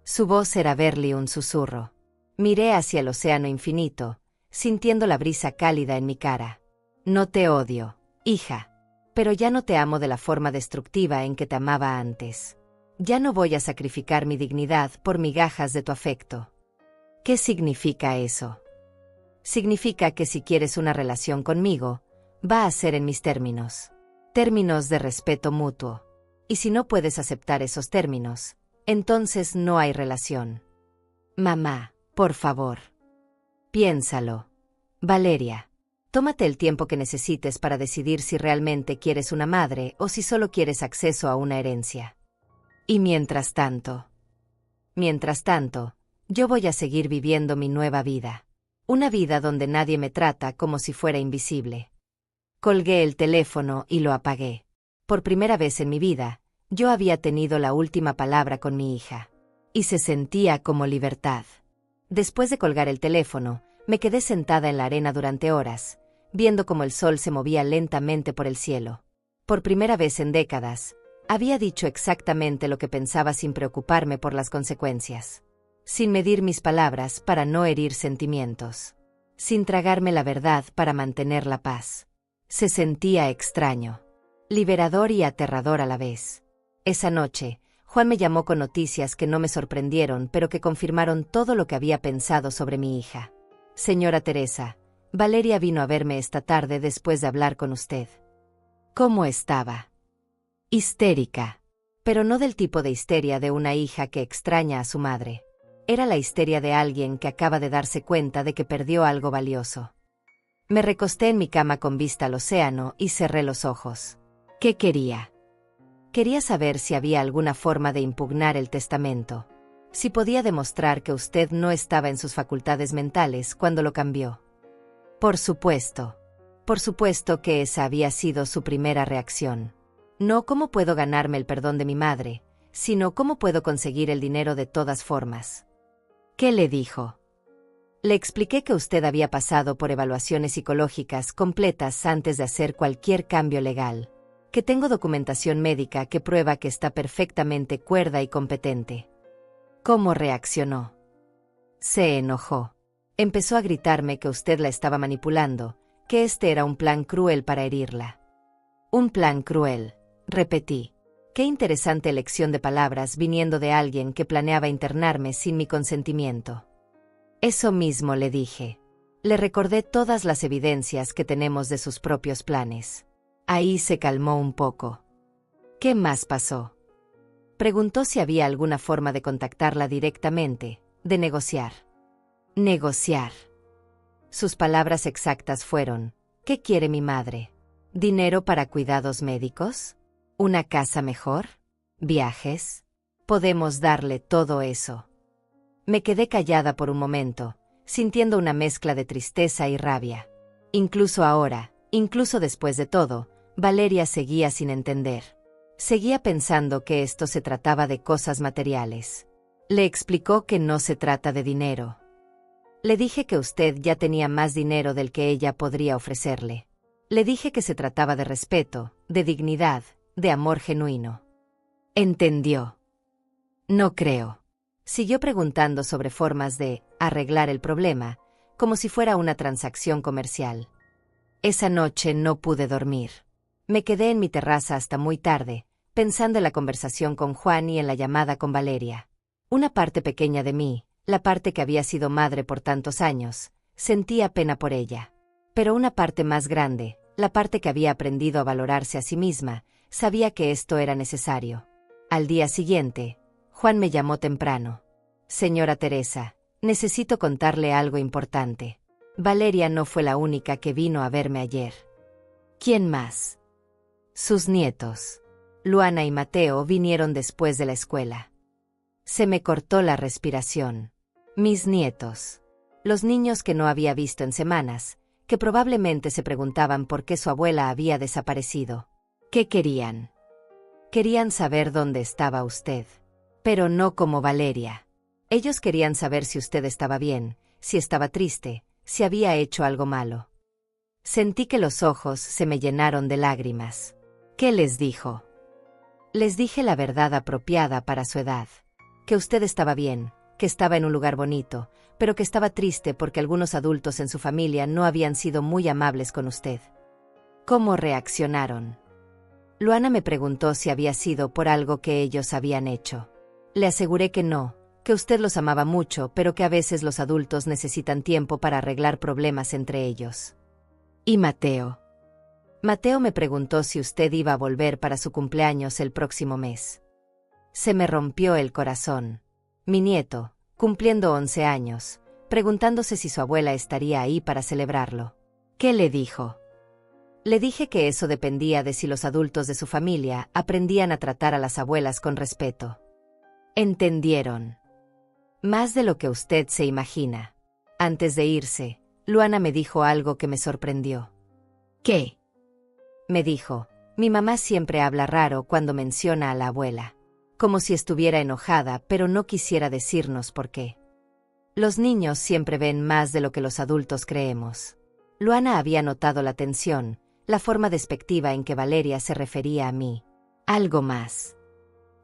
Su voz era verle un susurro. Miré hacia el océano infinito, sintiendo la brisa cálida en mi cara. No te odio, hija. Pero ya no te amo de la forma destructiva en que te amaba antes. Ya no voy a sacrificar mi dignidad por migajas de tu afecto. ¿Qué significa eso? Significa que si quieres una relación conmigo, va a ser en mis términos. Términos de respeto mutuo. Y si no puedes aceptar esos términos, entonces no hay relación. Mamá, por favor. Piénsalo. Valeria, tómate el tiempo que necesites para decidir si realmente quieres una madre o si solo quieres acceso a una herencia. Y mientras tanto, yo voy a seguir viviendo mi nueva vida. Una vida donde nadie me trata como si fuera invisible. Colgué el teléfono y lo apagué. Por primera vez en mi vida, yo había tenido la última palabra con mi hija. Y se sentía como libertad. Después de colgar el teléfono, me quedé sentada en la arena durante horas, viendo cómo el sol se movía lentamente por el cielo. Por primera vez en décadas, había dicho exactamente lo que pensaba sin preocuparme por las consecuencias. Sin medir mis palabras para no herir sentimientos. Sin tragarme la verdad para mantener la paz. Se sentía extraño. Liberador y aterrador a la vez. Esa noche, Juan me llamó con noticias que no me sorprendieron pero que confirmaron todo lo que había pensado sobre mi hija. Señora Teresa, Valeria vino a verme esta tarde después de hablar con usted. ¿Cómo estaba? Histérica. Pero no del tipo de histeria de una hija que extraña a su madre. Era la histeria de alguien que acaba de darse cuenta de que perdió algo valioso. Me recosté en mi cama con vista al océano y cerré los ojos. ¿Qué quería? Quería saber si había alguna forma de impugnar el testamento. Si podía demostrar que usted no estaba en sus facultades mentales cuando lo cambió. Por supuesto que esa había sido su primera reacción. No cómo puedo ganarme el perdón de mi madre, sino cómo puedo conseguir el dinero de todas formas. ¿Qué le dijo? Le expliqué que usted había pasado por evaluaciones psicológicas completas antes de hacer cualquier cambio legal, que tengo documentación médica que prueba que está perfectamente cuerda y competente. ¿Cómo reaccionó? Se enojó. Empezó a gritarme que usted la estaba manipulando, que este era un plan cruel para herirla. Un plan cruel, repetí. Qué interesante elección de palabras viniendo de alguien que planeaba internarme sin mi consentimiento. Eso mismo le dije. Le recordé todas las evidencias que tenemos de sus propios planes. Ahí se calmó un poco. ¿Qué más pasó? Preguntó si había alguna forma de contactarla directamente, de negociar. Negociar. Sus palabras exactas fueron: ¿qué quiere mi madre? ¿Dinero para cuidados médicos? ¿Una casa mejor? ¿Viajes? Podemos darle todo eso. Me quedé callada por un momento, sintiendo una mezcla de tristeza y rabia. Incluso ahora, incluso después de todo, Valeria seguía sin entender. Seguía pensando que esto se trataba de cosas materiales. Le explicó que no se trata de dinero. Le dije que usted ya tenía más dinero del que ella podría ofrecerle. Le dije que se trataba de respeto, de dignidad, de amor genuino. Entendió. No creo. Siguió preguntando sobre formas de arreglar el problema, como si fuera una transacción comercial. Esa noche no pude dormir. Me quedé en mi terraza hasta muy tarde, pensando en la conversación con Juan y en la llamada con Valeria. Una parte pequeña de mí, la parte que había sido madre por tantos años, sentía pena por ella. Pero una parte más grande, la parte que había aprendido a valorarse a sí misma, sabía que esto era necesario. Al día siguiente, Juan me llamó temprano. Señora Teresa, necesito contarle algo importante. Valeria no fue la única que vino a verme ayer. ¿Quién más? Sus nietos. Luana y Mateo vinieron después de la escuela. Se me cortó la respiración. Mis nietos. Los niños que no había visto en semanas, que probablemente se preguntaban por qué su abuela había desaparecido. ¿Qué querían? Querían saber dónde estaba usted. Pero no como Valeria. Ellos querían saber si usted estaba bien, si estaba triste, si había hecho algo malo. Sentí que los ojos se me llenaron de lágrimas. ¿Qué les dijo? Les dije la verdad apropiada para su edad. Que usted estaba bien, que estaba en un lugar bonito, pero que estaba triste porque algunos adultos en su familia no habían sido muy amables con usted. ¿Cómo reaccionaron? Luana me preguntó si había sido por algo que ellos habían hecho. Le aseguré que no, que usted los amaba mucho, pero que a veces los adultos necesitan tiempo para arreglar problemas entre ellos. ¿Y Mateo? Mateo me preguntó si usted iba a volver para su cumpleaños el próximo mes. Se me rompió el corazón. Mi nieto, cumpliendo 11 años, preguntándose si su abuela estaría ahí para celebrarlo. ¿Qué le dijo? Le dije que eso dependía de si los adultos de su familia aprendían a tratar a las abuelas con respeto. Entendieron. Más de lo que usted se imagina. Antes de irse, Luana me dijo algo que me sorprendió. ¿Qué? Me dijo, mi mamá siempre habla raro cuando menciona a la abuela. Como si estuviera enojada, pero no quisiera decirnos por qué. Los niños siempre ven más de lo que los adultos creemos. Luana había notado la tensión, la forma despectiva en que Valeria se refería a mí. Algo más.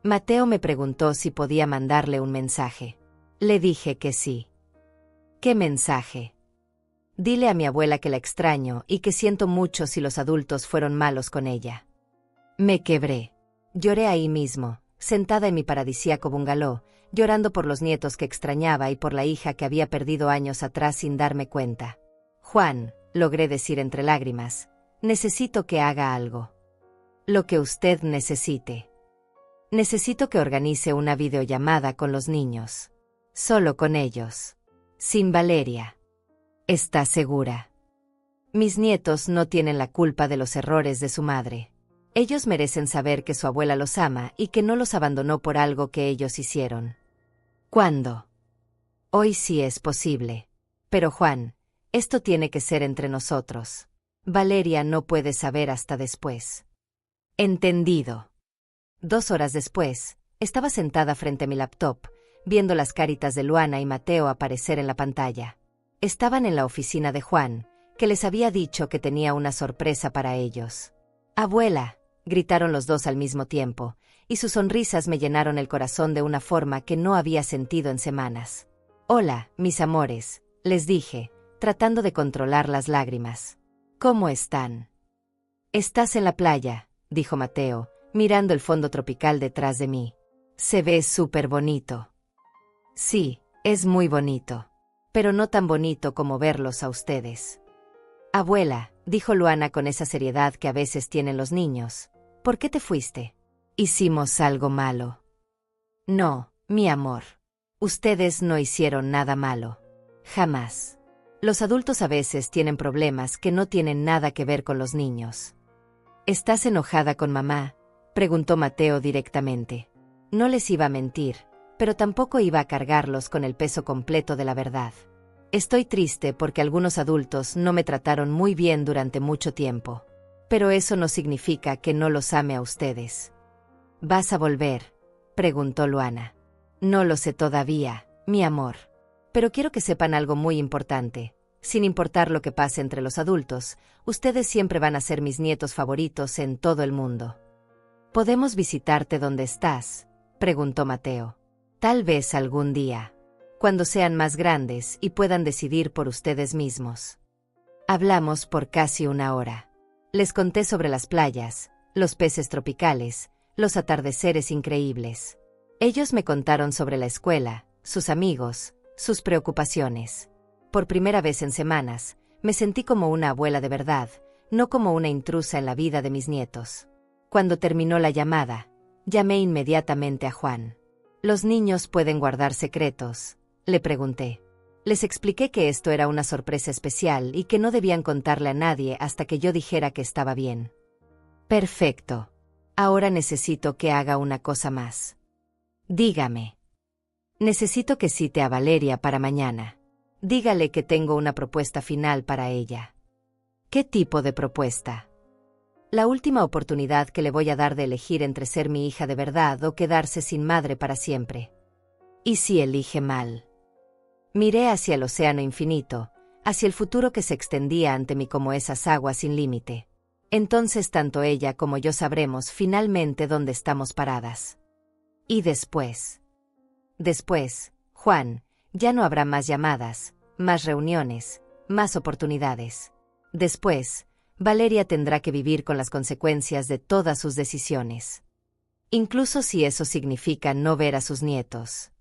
Mateo me preguntó si podía mandarle un mensaje. Le dije que sí. ¿Qué mensaje? Dile a mi abuela que la extraño y que siento mucho si los adultos fueron malos con ella. Me quebré. Lloré ahí mismo, sentada en mi paradisíaco bungalow, llorando por los nietos que extrañaba y por la hija que había perdido años atrás sin darme cuenta. Juan, logré decir entre lágrimas, necesito que haga algo. Lo que usted necesite. Necesito que organice una videollamada con los niños. Solo con ellos. Sin Valeria. ¿Está segura? Mis nietos no tienen la culpa de los errores de su madre. Ellos merecen saber que su abuela los ama y que no los abandonó por algo que ellos hicieron. ¿Cuándo? Hoy sí es posible. Pero Juan, esto tiene que ser entre nosotros. Valeria no puede saber hasta después. Entendido. 2 horas después, estaba sentada frente a mi laptop, viendo las caritas de Luana y Mateo aparecer en la pantalla. Estaban en la oficina de Juan, que les había dicho que tenía una sorpresa para ellos. «Abuela», gritaron los dos al mismo tiempo, y sus sonrisas me llenaron el corazón de una forma que no había sentido en semanas. «Hola, mis amores», les dije, tratando de controlar las lágrimas. «¿Cómo están?» «Estás en la playa», dijo Mateo, mirando el fondo tropical detrás de mí. «Se ve súper bonito». «Sí, es muy bonito. Pero no tan bonito como verlos a ustedes». «Abuela», dijo Luana con esa seriedad que a veces tienen los niños, «¿por qué te fuiste? ¿Hicimos algo malo?» «No, mi amor. Ustedes no hicieron nada malo. Jamás. Los adultos a veces tienen problemas que no tienen nada que ver con los niños». «¿Estás enojada con mamá?», preguntó Mateo directamente. No les iba a mentir, pero tampoco iba a cargarlos con el peso completo de la verdad. Estoy triste porque algunos adultos no me trataron muy bien durante mucho tiempo. Pero eso no significa que no los ame a ustedes. ¿Vas a volver?, preguntó Luana. No lo sé todavía, mi amor. Pero quiero que sepan algo muy importante. Sin importar lo que pase entre los adultos, ustedes siempre van a ser mis nietos favoritos en todo el mundo. ¿Podemos visitarte donde estás?, preguntó Mateo. Tal vez algún día, cuando sean más grandes y puedan decidir por ustedes mismos. Hablamos por casi 1 hora. Les conté sobre las playas, los peces tropicales, los atardeceres increíbles. Ellos me contaron sobre la escuela, sus amigos, sus preocupaciones. Por primera vez en semanas, me sentí como una abuela de verdad, no como una intrusa en la vida de mis nietos. Cuando terminó la llamada, llamé inmediatamente a Juan. ¿Los niños pueden guardar secretos?, le pregunté. Les expliqué que esto era una sorpresa especial y que no debían contarle a nadie hasta que yo dijera que estaba bien. Perfecto. Ahora necesito que haga una cosa más. Dígame. Necesito que cite a Valeria para mañana. Dígale que tengo una propuesta final para ella. ¿Qué tipo de propuesta? La última oportunidad que le voy a dar de elegir entre ser mi hija de verdad o quedarse sin madre para siempre. ¿Y si elige mal? Miré hacia el océano infinito, hacia el futuro que se extendía ante mí como esas aguas sin límite. Entonces tanto ella como yo sabremos finalmente dónde estamos paradas. Y después. Después, Juan, ya no habrá más llamadas, más reuniones, más oportunidades. Después, Valeria tendrá que vivir con las consecuencias de todas sus decisiones. Incluso si eso significa no ver a sus nietos.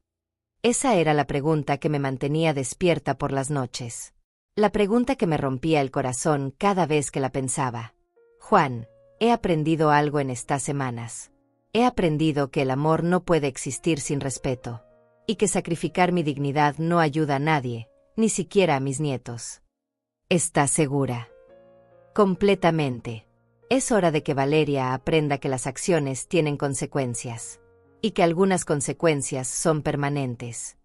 Esa era la pregunta que me mantenía despierta por las noches. La pregunta que me rompía el corazón cada vez que la pensaba. Juan, he aprendido algo en estas semanas. He aprendido que el amor no puede existir sin respeto. Y que sacrificar mi dignidad no ayuda a nadie, ni siquiera a mis nietos. ¿Estás segura? Completamente. Es hora de que Valeria aprenda que las acciones tienen consecuencias. Y que algunas consecuencias son permanentes.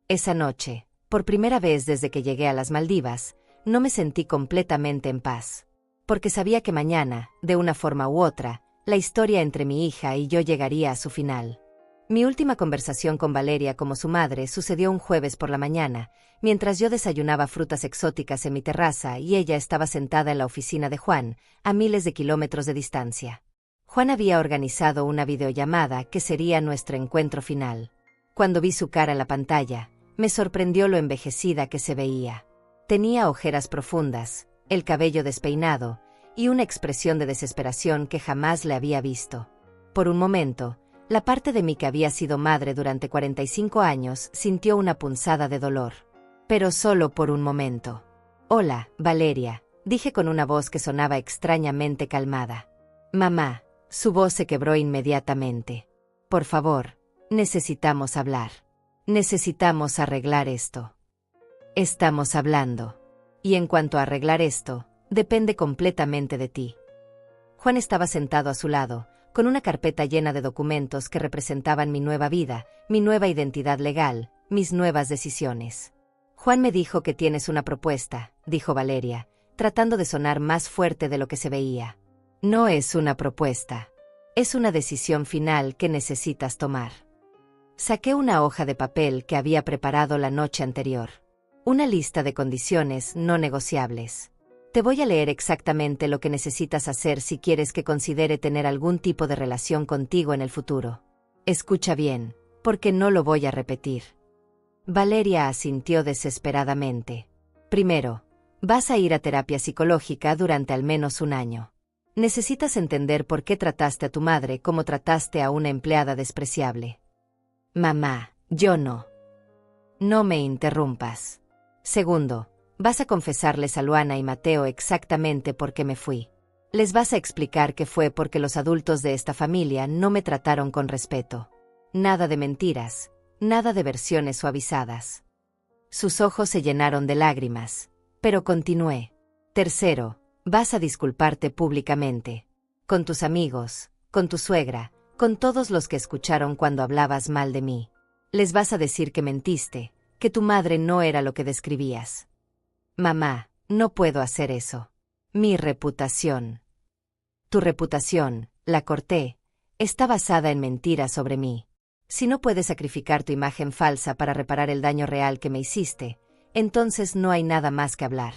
Esa noche, por primera vez desde que llegué a las Maldivas, no me sentí completamente en paz. Porque sabía que mañana, de una forma u otra, la historia entre mi hija y yo llegaría a su final. Mi última conversación con Valeria como su madre sucedió un jueves por la mañana, mientras yo desayunaba frutas exóticas en mi terraza y ella estaba sentada en la oficina de Juan, a miles de kilómetros de distancia. Juan había organizado una videollamada que sería nuestro encuentro final. Cuando vi su cara en la pantalla, me sorprendió lo envejecida que se veía. Tenía ojeras profundas, el cabello despeinado, y una expresión de desesperación que jamás le había visto. Por un momento, la parte de mí que había sido madre durante 45 años sintió una punzada de dolor. Pero solo por un momento. «Hola, Valeria», dije con una voz que sonaba extrañamente calmada. «Mamá», su voz se quebró inmediatamente. «Por favor, necesitamos hablar. Necesitamos arreglar esto». «Estamos hablando. Y en cuanto a arreglar esto, depende completamente de ti». Juan estaba sentado a su lado, con una carpeta llena de documentos que representaban mi nueva vida, mi nueva identidad legal, mis nuevas decisiones. «Juan me dijo que tienes una propuesta», dijo Valeria, tratando de sonar más fuerte de lo que se veía. «No es una propuesta. Es una decisión final que necesitas tomar». Saqué una hoja de papel que había preparado la noche anterior. Una lista de condiciones no negociables. Te voy a leer exactamente lo que necesitas hacer si quieres que considere tener algún tipo de relación contigo en el futuro. Escucha bien, porque no lo voy a repetir. Valeria asintió desesperadamente. Primero, vas a ir a terapia psicológica durante al menos un año. Necesitas entender por qué trataste a tu madre como trataste a una empleada despreciable. Mamá, yo no. No me interrumpas. Segundo, vas a confesarles a Luana y Mateo exactamente por qué me fui. Les vas a explicar que fue porque los adultos de esta familia no me trataron con respeto. Nada de mentiras, nada de versiones suavizadas. Sus ojos se llenaron de lágrimas, pero continué. Tercero, vas a disculparte públicamente. Con tus amigos, con tu suegra, con todos los que escucharon cuando hablabas mal de mí. Les vas a decir que mentiste, que tu madre no era lo que describías. Mamá, no puedo hacer eso. Mi reputación. Tu reputación, la corté, está basada en mentiras sobre mí. Si no puedes sacrificar tu imagen falsa para reparar el daño real que me hiciste, entonces no hay nada más que hablar.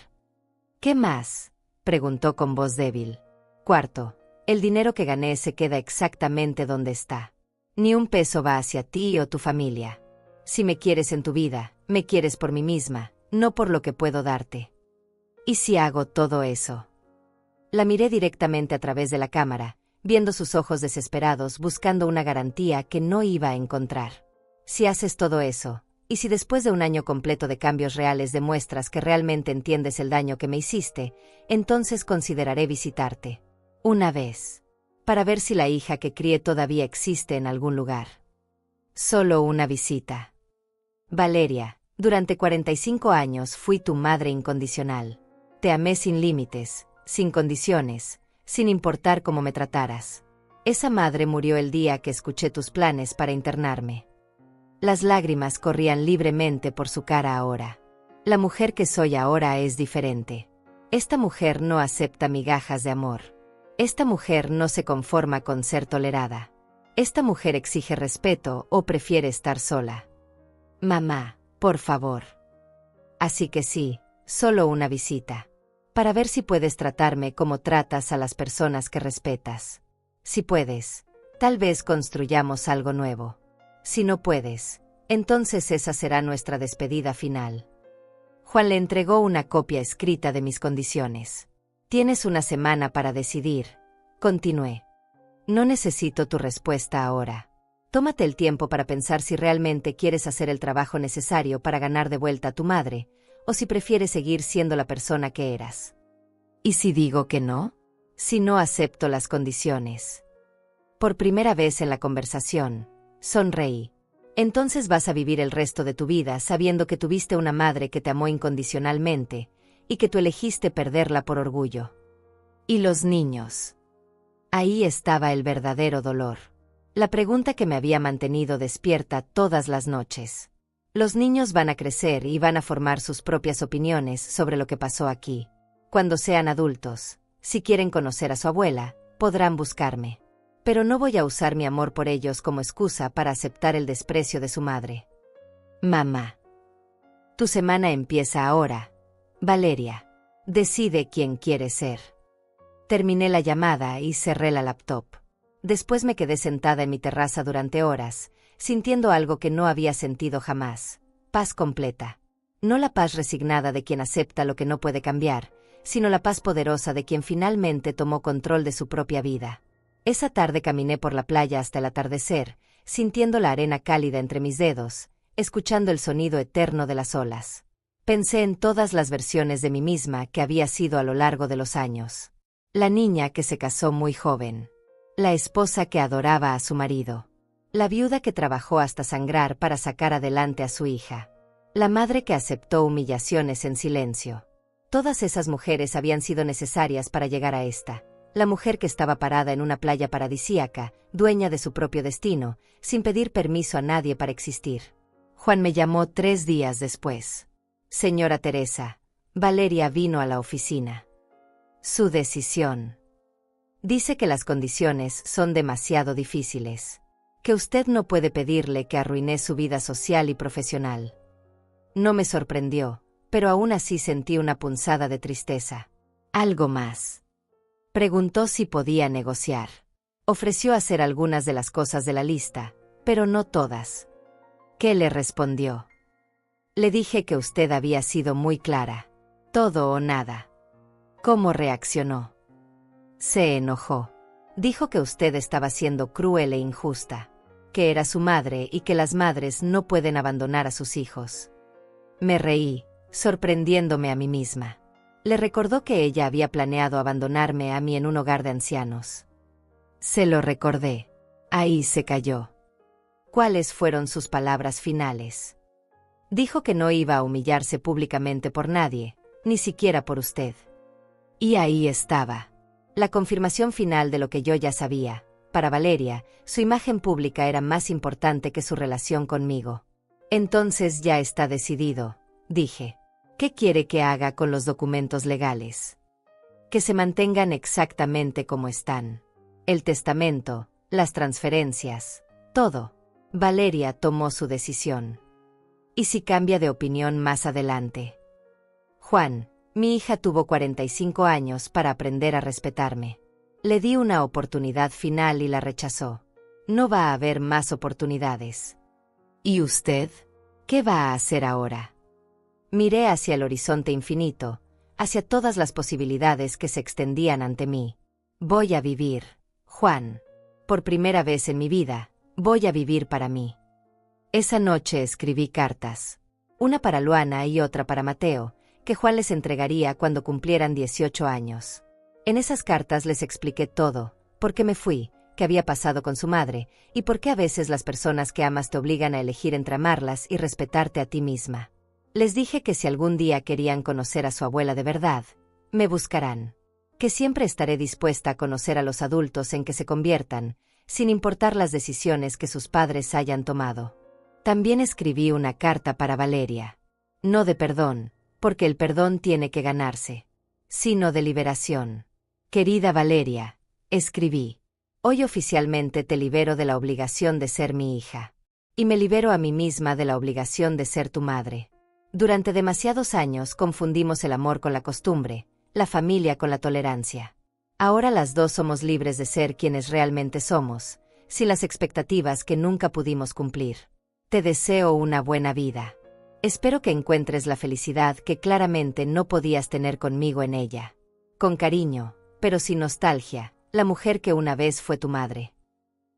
¿Qué más?, preguntó con voz débil. Cuarto, el dinero que gané se queda exactamente donde está. Ni un peso va hacia ti o tu familia. Si me quieres en tu vida, me quieres por mí misma, no por lo que puedo darte. ¿Y si hago todo eso? La miré directamente a través de la cámara, viendo sus ojos desesperados buscando una garantía que no iba a encontrar. Si haces todo eso, y si después de un año completo de cambios reales demuestras que realmente entiendes el daño que me hiciste, entonces consideraré visitarte. Una vez. Para ver si la hija que crié todavía existe en algún lugar. Solo una visita. Valeria, durante 45 años fui tu madre incondicional. Te amé sin límites, sin condiciones, sin importar cómo me trataras. Esa madre murió el día que escuché tus planes para internarme. Las lágrimas corrían libremente por su cara ahora. La mujer que soy ahora es diferente. Esta mujer no acepta migajas de amor. Esta mujer no se conforma con ser tolerada. Esta mujer exige respeto o prefiere estar sola. Mamá, por favor. Así que sí, solo una visita. Para ver si puedes tratarme como tratas a las personas que respetas. Si puedes, tal vez construyamos algo nuevo. Si no puedes, entonces esa será nuestra despedida final. Juan le entregó una copia escrita de mis condiciones. Tienes una semana para decidir. Continué. No necesito tu respuesta ahora. Tómate el tiempo para pensar si realmente quieres hacer el trabajo necesario para ganar de vuelta a tu madre, o si prefieres seguir siendo la persona que eras. ¿Y si digo que no? Si no acepto las condiciones. Por primera vez en la conversación, sonreí. Entonces vas a vivir el resto de tu vida sabiendo que tuviste una madre que te amó incondicionalmente, y que tú elegiste perderla por orgullo. ¿Y los niños? Ahí estaba el verdadero dolor. La pregunta que me había mantenido despierta todas las noches. Los niños van a crecer y van a formar sus propias opiniones sobre lo que pasó aquí. Cuando sean adultos, si quieren conocer a su abuela, podrán buscarme. Pero no voy a usar mi amor por ellos como excusa para aceptar el desprecio de su madre. Mamá. Tu semana empieza ahora. Valeria. Decide quién quieres ser. Terminé la llamada y cerré la laptop. Después me quedé sentada en mi terraza durante horas, sintiendo algo que no había sentido jamás. Paz completa. No la paz resignada de quien acepta lo que no puede cambiar, sino la paz poderosa de quien finalmente tomó control de su propia vida. Esa tarde caminé por la playa hasta el atardecer, sintiendo la arena cálida entre mis dedos, escuchando el sonido eterno de las olas. Pensé en todas las versiones de mí misma que había sido a lo largo de los años. La niña que se casó muy joven. La esposa que adoraba a su marido. La viuda que trabajó hasta sangrar para sacar adelante a su hija. La madre que aceptó humillaciones en silencio. Todas esas mujeres habían sido necesarias para llegar a esta. La mujer que estaba parada en una playa paradisíaca, dueña de su propio destino, sin pedir permiso a nadie para existir. Juan me llamó 3 días después. Señora Teresa, Valeria vino a la oficina. Su decisión. Dice que las condiciones son demasiado difíciles. Que usted no puede pedirle que arruine su vida social y profesional. No me sorprendió, pero aún así sentí una punzada de tristeza. Algo más. Preguntó si podía negociar. Ofreció hacer algunas de las cosas de la lista, pero no todas. ¿Qué le respondió? Le dije que usted había sido muy clara. Todo o nada. ¿Cómo reaccionó? Se enojó. Dijo que usted estaba siendo cruel e injusta. Que era su madre y que las madres no pueden abandonar a sus hijos. Me reí, sorprendiéndome a mí misma. Le recordó que ella había planeado abandonarme a mí en un hogar de ancianos. Se lo recordé. Ahí se calló. ¿Cuáles fueron sus palabras finales? Dijo que no iba a humillarse públicamente por nadie, ni siquiera por usted. Y ahí estaba. La confirmación final de lo que yo ya sabía. Para Valeria, su imagen pública era más importante que su relación conmigo. Entonces ya está decidido, dije. ¿Qué quiere que haga con los documentos legales? Que se mantengan exactamente como están. El testamento, las transferencias, todo. Valeria tomó su decisión. ¿Y si cambia de opinión más adelante? Juan, mi hija tuvo 45 años para aprender a respetarme. Le di una oportunidad final y la rechazó. No va a haber más oportunidades. ¿Y usted? ¿Qué va a hacer ahora? Miré hacia el horizonte infinito, hacia todas las posibilidades que se extendían ante mí. Voy a vivir, Juan. Por primera vez en mi vida, voy a vivir para mí. Esa noche escribí cartas. Una para Luana y otra para Mateo, que Juan les entregaría cuando cumplieran 18 años. En esas cartas les expliqué todo, por qué me fui, qué había pasado con su madre, y por qué a veces las personas que amas te obligan a elegir entre amarlas y respetarte a ti misma. Les dije que si algún día querían conocer a su abuela de verdad, me buscarán. Que siempre estaré dispuesta a conocer a los adultos en que se conviertan, sin importar las decisiones que sus padres hayan tomado. También escribí una carta para Valeria. No de perdón, porque el perdón tiene que ganarse, sino de liberación. Querida Valeria, escribí. Hoy oficialmente te libero de la obligación de ser mi hija. Y me libero a mí misma de la obligación de ser tu madre. Durante demasiados años confundimos el amor con la costumbre, la familia con la tolerancia. Ahora las dos somos libres de ser quienes realmente somos, sin las expectativas que nunca pudimos cumplir. Te deseo una buena vida. Espero que encuentres la felicidad que claramente no podías tener conmigo en ella. Con cariño, pero sin nostalgia, la mujer que una vez fue tu madre.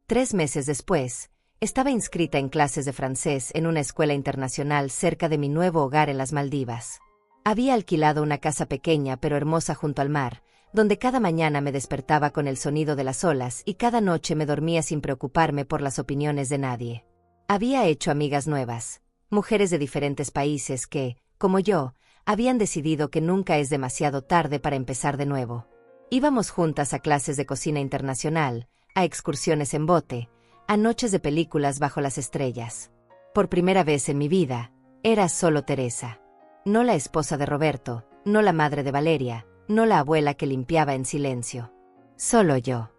3 meses después, estaba inscrita en clases de francés en una escuela internacional cerca de mi nuevo hogar en las Maldivas. Había alquilado una casa pequeña pero hermosa junto al mar, donde cada mañana me despertaba con el sonido de las olas y cada noche me dormía sin preocuparme por las opiniones de nadie. Había hecho amigas nuevas, mujeres de diferentes países que, como yo, habían decidido que nunca es demasiado tarde para empezar de nuevo. Íbamos juntas a clases de cocina internacional, a excursiones en bote, a noches de películas bajo las estrellas. Por primera vez en mi vida, era solo Teresa. No la esposa de Roberto, no la madre de Valeria, no la abuela que limpiaba en silencio. Solo yo.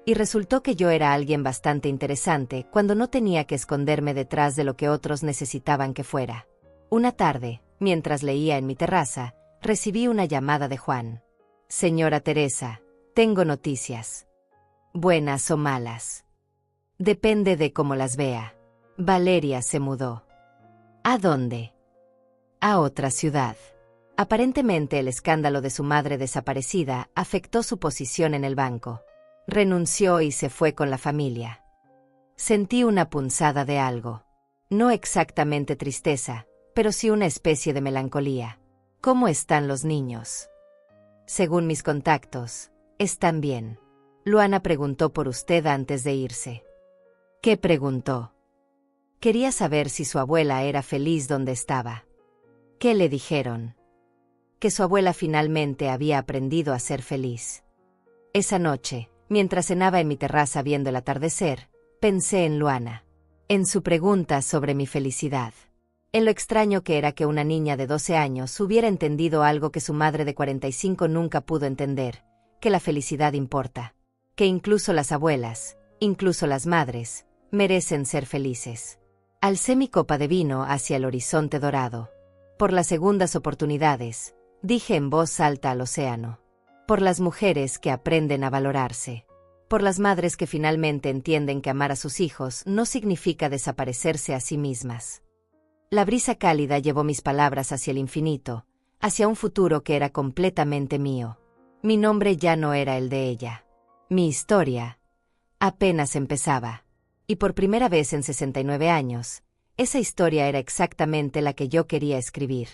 Y resultó que yo era alguien bastante interesante cuando no tenía que esconderme detrás de lo que otros necesitaban que fuera. Una tarde, mientras leía en mi terraza, recibí una llamada de Juan. Señora Teresa, tengo noticias. Buenas o malas. Depende de cómo las vea. Valeria se mudó. ¿A dónde? A otra ciudad. Aparentemente el escándalo de su madre desaparecida afectó su posición en el banco. Renunció y se fue con la familia. Sentí una punzada de algo. No exactamente tristeza, pero sí una especie de melancolía. ¿Cómo están los niños? Según mis contactos, están bien. Luana preguntó por usted antes de irse. ¿Qué preguntó? Quería saber si su abuela era feliz donde estaba. ¿Qué le dijeron? Que su abuela finalmente había aprendido a ser feliz. Esa noche, mientras cenaba en mi terraza viendo el atardecer, pensé en Luana, en su pregunta sobre mi felicidad, en lo extraño que era que una niña de 12 años hubiera entendido algo que su madre de 45 nunca pudo entender, que la felicidad importa, que incluso las abuelas, incluso las madres, merecen ser felices. Alcé mi copa de vino hacia el horizonte dorado. Por las segundas oportunidades, dije en voz alta al océano. Por las mujeres que aprenden a valorarse. Por las madres que finalmente entienden que amar a sus hijos no significa desaparecerse a sí mismas. La brisa cálida llevó mis palabras hacia el infinito, hacia un futuro que era completamente mío. Mi nombre ya no era el de ella. Mi historia apenas empezaba. Y por primera vez en 69 años, esa historia era exactamente la que yo quería escribir.